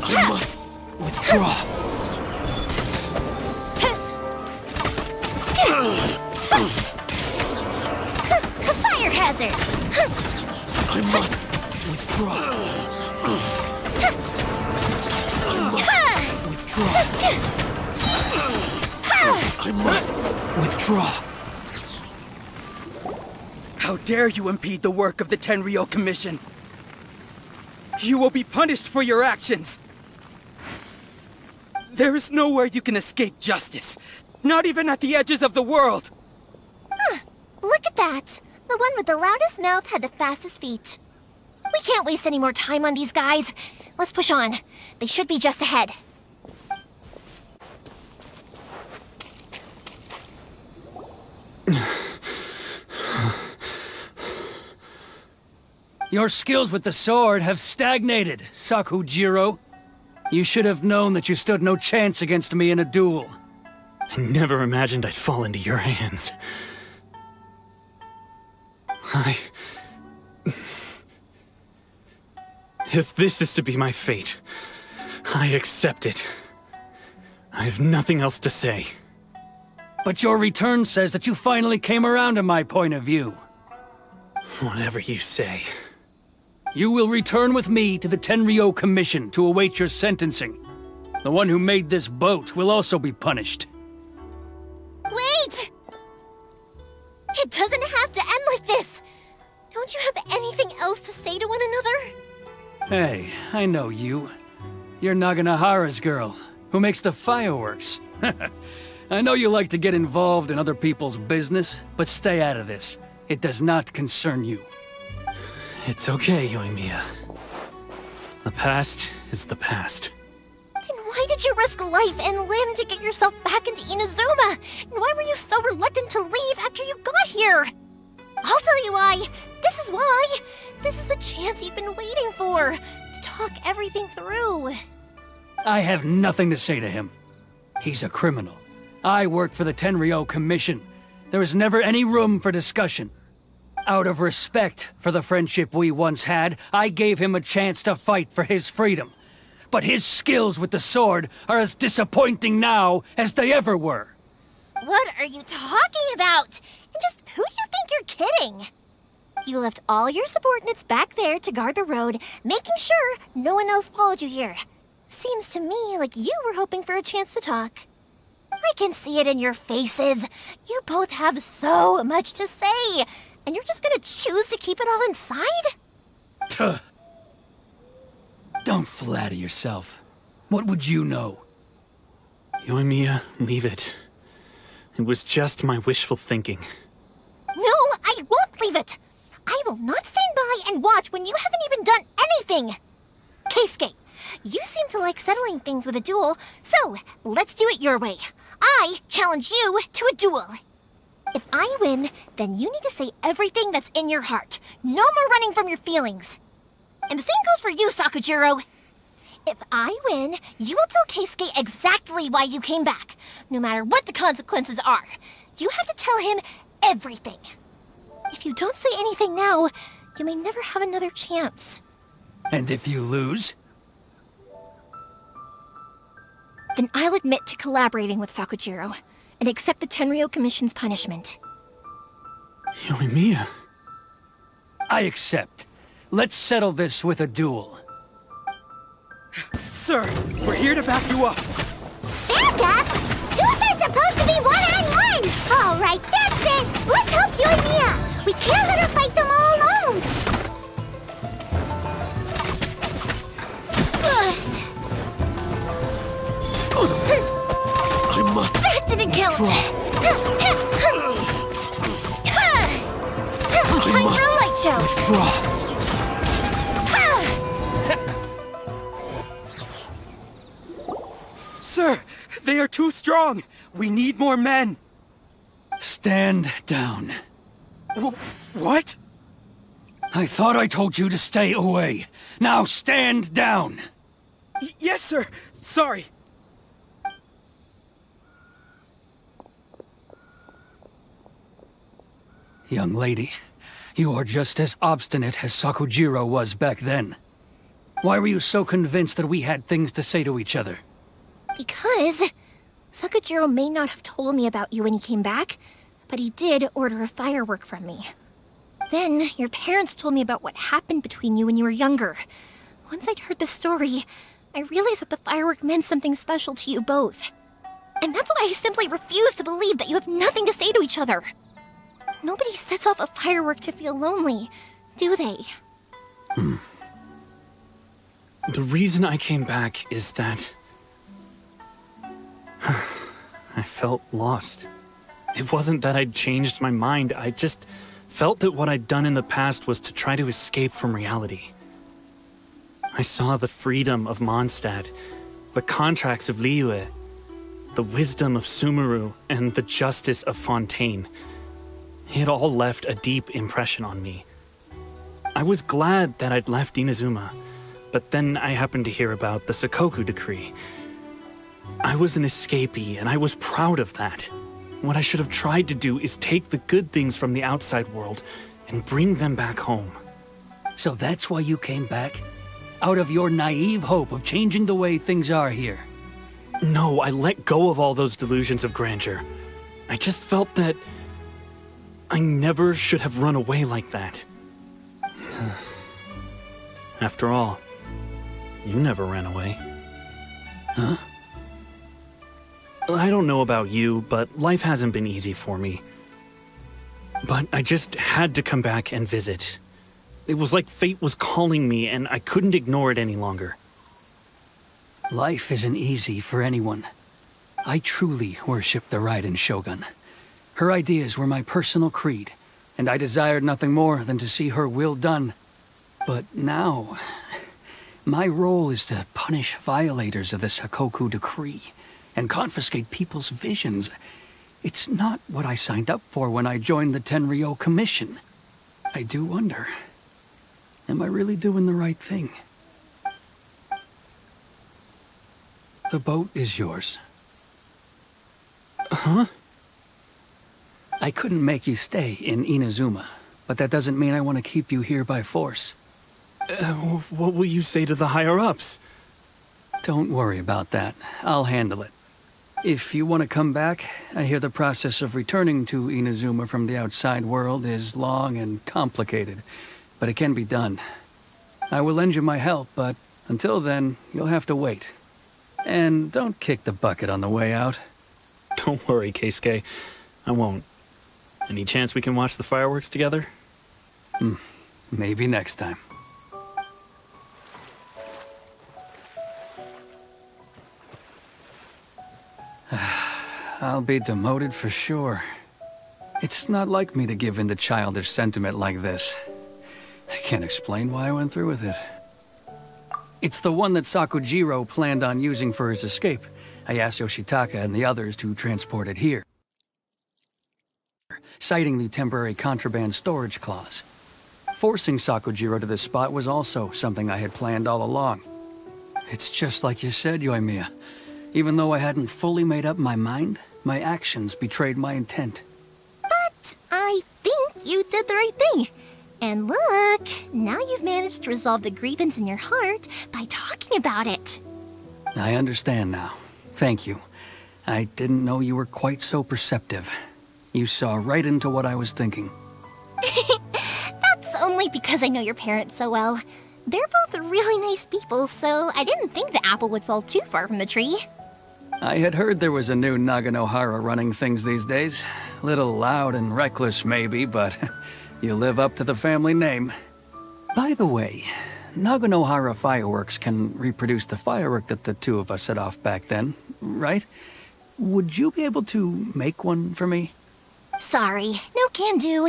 Speaker 11: I must withdraw.
Speaker 2: Fire hazard!
Speaker 11: I must withdraw. I must withdraw. I must withdraw.
Speaker 13: How dare you impede the work of the Tenryou Commission? You will be punished for your actions. There is nowhere you can escape justice. Not even at the edges of the world.
Speaker 2: Huh, look at that. The one with the loudest mouth had the fastest feet. We can't waste any more time on these guys. Let's push on. They should be just ahead.
Speaker 6: Your skills with the sword have stagnated, Sakujirou. You should have known that you stood no chance against me in a duel.
Speaker 5: I never imagined I'd fall into your hands. If this is to be my fate, I accept it. I have nothing else to say.
Speaker 6: But your return says that you finally came around to my point of view.
Speaker 5: Whatever you say.
Speaker 6: You will return with me to the Tenryou Commission to await your sentencing. The one who made this boat will also be punished.
Speaker 2: Wait! It doesn't have to end like this! Don't you have anything else to say to one another?
Speaker 6: Hey, I know you. You're Naganohara's girl, who makes the fireworks. I know you like to get involved in other people's business, but stay out of this. It does not concern you.
Speaker 5: It's okay, Yoimiya. The past is the past.
Speaker 2: Then why did you risk life and limb to get yourself back into Inazuma? And why were you so reluctant to leave after you got here? I'll tell you why. This is why. This is the chance you've been waiting for, to talk everything through.
Speaker 6: I have nothing to say to him. He's a criminal. I work for the Tenryou Commission. There is never any room for discussion. Out of respect for the friendship we once had, I gave him a chance to fight for his freedom. But his skills with the sword are as disappointing now as they ever were.
Speaker 2: What are you talking about? And just who do you think you're kidding? You left all your subordinates back there to guard the road, making sure no one else followed you here. Seems to me like you were hoping for a chance to talk. I can see it in your faces. You both have so much to say. And you're just gonna choose to keep it all inside?
Speaker 6: Tuh. Don't flatter yourself. What would you know?
Speaker 5: Yoimiya, leave it. It was just my wishful thinking.
Speaker 2: No, I won't leave it! I will not stand by and watch when you haven't even done anything! Keisuke, you seem to like settling things with a duel, so let's do it your way. I challenge you to a duel. If I win, then you need to say everything that's in your heart. No more running from your feelings. And the same goes for you, Sakujirou. If I win, you will tell Keisuke exactly why you came back, no matter what the consequences are. You have to tell him everything. If you don't say anything now, you may never have another chance.
Speaker 6: And if you lose?
Speaker 2: Then I'll admit to collaborating with Sakujirou, and accept the Tenryou Commission's punishment.
Speaker 5: Yoimiya.
Speaker 6: I accept. Let's settle this with a duel.
Speaker 13: Sir, we're here to back you up.
Speaker 3: Back up? Duels are supposed to be one-on-one! Alright, that's it! Let's help Yoimiya! We can't let her fight them all alone!
Speaker 11: I must.
Speaker 2: That didn't count! Time for a light show!
Speaker 11: Withdraw.
Speaker 13: Sir, they are too strong! We need more men!
Speaker 6: Stand down.
Speaker 13: What?
Speaker 6: I thought I told you to stay away. Now stand down!
Speaker 13: Yes, sir! Sorry!
Speaker 6: Young lady, you are just as obstinate as Sakujirou was back then. Why were you so convinced that we had things to say to each other?
Speaker 2: Because Sakujirou may not have told me about you when he came back, but he did order a firework from me. Then, your parents told me about what happened between you when you were younger. Once I'd heard the story, I realized that the firework meant something special to you both. And that's why I simply refuse to believe that you have nothing to say to each other. Nobody sets off a firework to feel lonely, do they?
Speaker 5: The reason I came back is that I felt lost. It wasn't that I'd changed my mind, I just felt that what I'd done in the past was to try to escape from reality. I saw the freedom of Mondstadt, the contracts of Liyue, the wisdom of Sumeru, and the justice of Fontaine. It all left a deep impression on me. I was glad that I'd left Inazuma, but then I happened to hear about the Sakoku decree. I was an escapee, and I was proud of that. What I should have tried to do is take the good things from the outside world and bring them back home.
Speaker 6: So that's why you came back? Out of your naive hope of changing the way things are here?
Speaker 5: No, I let go of all those delusions of grandeur. I just felt that I never should have run away like that. After all, you never ran away.
Speaker 6: Huh?
Speaker 5: I don't know about you, but life hasn't been easy for me. But I just had to come back and visit. It was like fate was calling me, and I couldn't ignore it any longer.
Speaker 6: Life isn't easy for anyone. I truly worship the Raiden Shogun. Her ideas were my personal creed, and I desired nothing more than to see her will done. But now, my role is to punish violators of the Sakoku decree and confiscate people's visions. It's not what I signed up for when I joined the Tenryou Commission. I do wonder, am I really doing the right thing? The boat is yours.
Speaker 5: Huh?
Speaker 6: I couldn't make you stay in Inazuma, but that doesn't mean I want to keep you here by force.
Speaker 5: What will you say to the higher-ups?
Speaker 6: Don't worry about that. I'll handle it. If you want to come back, I hear the process of returning to Inazuma from the outside world is long and complicated, but it can be done. I will lend you my help, but until then, you'll have to wait. And don't kick the bucket on the way out.
Speaker 5: Don't worry, Keisuke. I won't. Any chance we can watch the fireworks together?
Speaker 6: Maybe next time. I'll be demoted for sure. It's not like me to give in to childish sentiment like this. I can't explain why I went through with it. It's the one that Sakujirou planned on using for his escape. I asked Yoshitaka and the others to transport it here, citing the temporary contraband storage clause. Forcing Sakujirou to this spot was also something I had planned all along. It's just like you said, Yoimiya. Even though I hadn't fully made up my mind, my actions betrayed my intent.
Speaker 2: But I think you did the right thing. And look, now you've managed to resolve the grievance in your heart by talking about it.
Speaker 6: I understand now. Thank you. I didn't know you were quite so perceptive. You saw right into what I was thinking.
Speaker 2: That's only because I know your parents so well. They're both really nice people, so I didn't think the apple would fall too far from the tree.
Speaker 6: I had heard there was a new Naganohara running things these days. Little loud and reckless, maybe, but you live up to the family name. By the way, Naganohara fireworks can reproduce the firework that the two of us set off back then, right? Would you be able to make one for me?
Speaker 2: Sorry, no can do.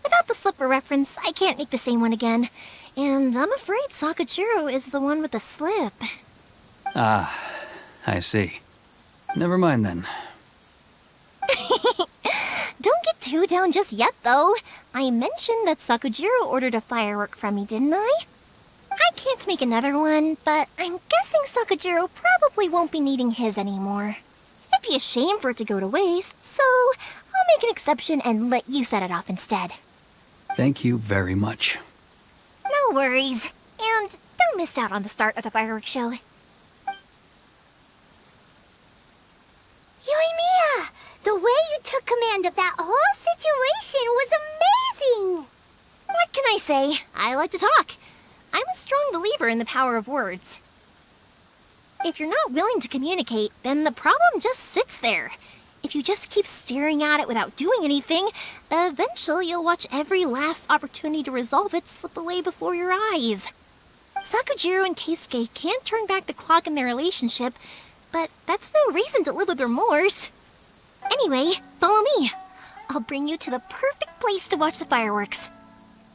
Speaker 2: Without the slipper reference, I can't make the same one again. And I'm afraid Sakujirou is the one with the slip.
Speaker 6: Ah, I see. Never mind then.
Speaker 2: Don't get too down just yet, though. I mentioned that Sakujirou ordered a firework from me, didn't I? I can't make another one, but I'm guessing Sakujirou probably won't be needing his anymore. It'd be a shame for it to go to waste, so I'll make an exception and let you set it off instead.
Speaker 6: Thank you very much.
Speaker 2: No worries. And don't miss out on the start of the fireworks show.
Speaker 3: Yoimiya! The way you took command of that whole situation was amazing!
Speaker 2: What can I say? I like to talk. I'm a strong believer in the power of words. If you're not willing to communicate, then the problem just sits there. If you just keep staring at it without doing anything, eventually you'll watch every last opportunity to resolve it slip away before your eyes. Sakujirou and Keisuke can't turn back the clock in their relationship, but that's no reason to live with remorse. Anyway, follow me. I'll bring you to the perfect place to watch the fireworks.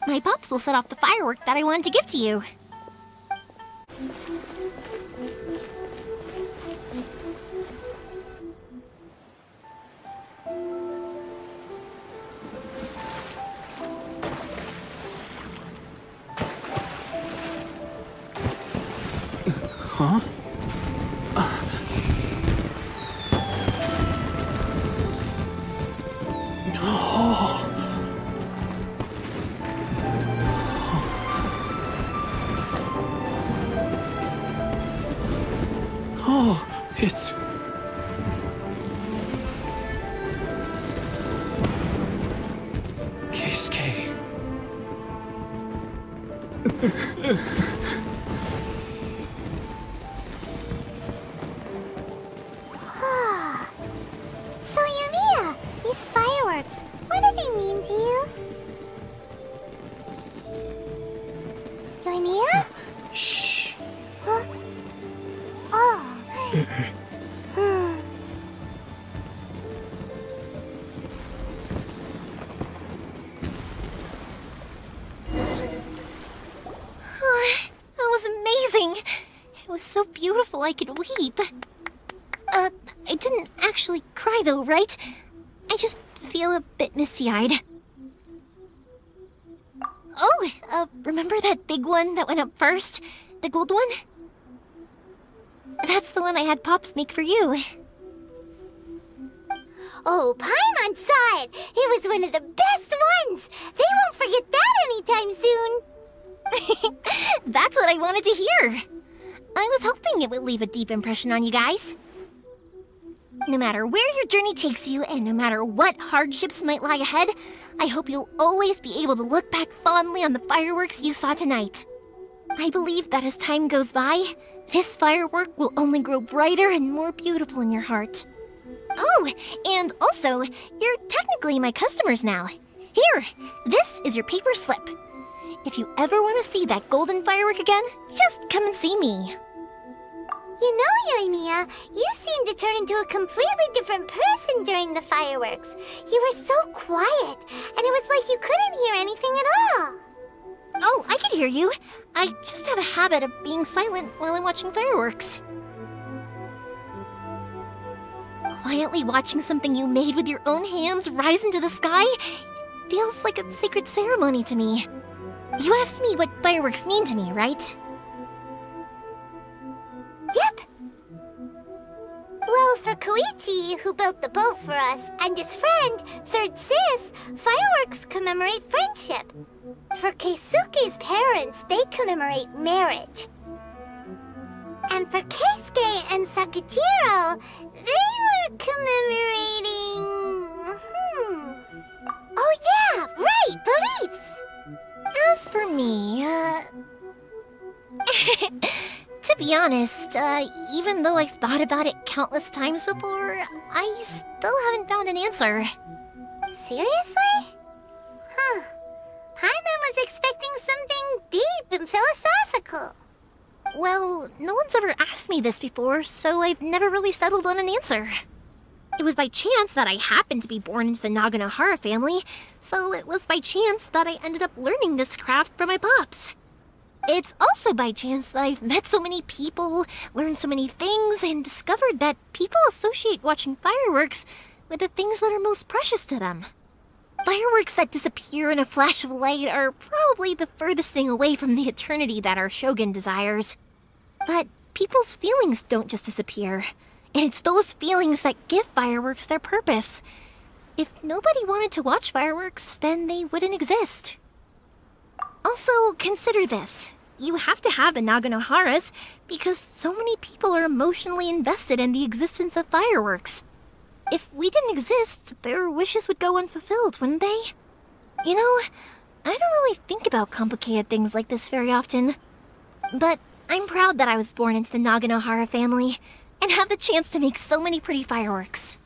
Speaker 2: My pops will set off the firework that I wanted to give to you.
Speaker 5: Huh? Oh, it's... Keisuke.
Speaker 3: So, Yoimiya, these fireworks, what do they mean to you? Yoimiya?
Speaker 5: Shh.
Speaker 3: Huh? Oh.
Speaker 2: That was amazing. It was so beautiful I could weep. I didn't actually cry though, right? I just feel a bit misty-eyed. Oh, remember that big one that went up first? The gold one? That's the one I had Pops make for you.
Speaker 3: Oh, Paimon saw it! It was one of the best ones! They won't forget that anytime soon!
Speaker 2: That's what I wanted to hear. I was hoping it would leave a deep impression on you guys. No matter where your journey takes you, and no matter what hardships might lie ahead, I hope you'll always be able to look back fondly on the fireworks you saw tonight. I believe that as time goes by, this firework will only grow brighter and more beautiful in your heart. Oh, and also, you're technically my customers now. Here, this is your paper slip. If you ever want to see that golden firework again, just come and see me.
Speaker 3: You know, Yoimiya, you seemed to turn into a completely different person during the fireworks. You were so quiet, and it was like you couldn't hear anything at all.
Speaker 2: Oh, I can hear you. I just have a habit of being silent while I'm watching fireworks. Quietly watching something you made with your own hands rise into the sky feels like a sacred ceremony to me. You asked me what fireworks mean to me, right?
Speaker 3: Yep. Well, for Koichi, who built the boat for us, and his friend, Third Sis, fireworks commemorate friendship. For Keisuke's parents, they commemorate marriage. And for Keisuke and Sakujirou, they were commemorating... Oh yeah, right, beliefs!
Speaker 2: As for me, to be honest, even though I've thought about it countless times before, I still haven't found an answer.
Speaker 3: Seriously? Huh. Paimon was expecting something deep and philosophical.
Speaker 2: Well, no one's ever asked me this before, so I've never really settled on an answer. It was by chance that I happened to be born into the Naganohara family, so it was by chance that I ended up learning this craft from my pops. It's also by chance that I've met so many people, learned so many things, and discovered that people associate watching fireworks with the things that are most precious to them. Fireworks that disappear in a flash of light are probably the furthest thing away from the eternity that our shogun desires. But people's feelings don't just disappear, and it's those feelings that give fireworks their purpose. If nobody wanted to watch fireworks, then they wouldn't exist. Also, consider this. You have to have the Naganoharas because so many people are emotionally invested in the existence of fireworks. If we didn't exist, their wishes would go unfulfilled, wouldn't they? You know, I don't really think about complicated things like this very often. But I'm proud that I was born into the Naganohara family and have the chance to make so many pretty fireworks.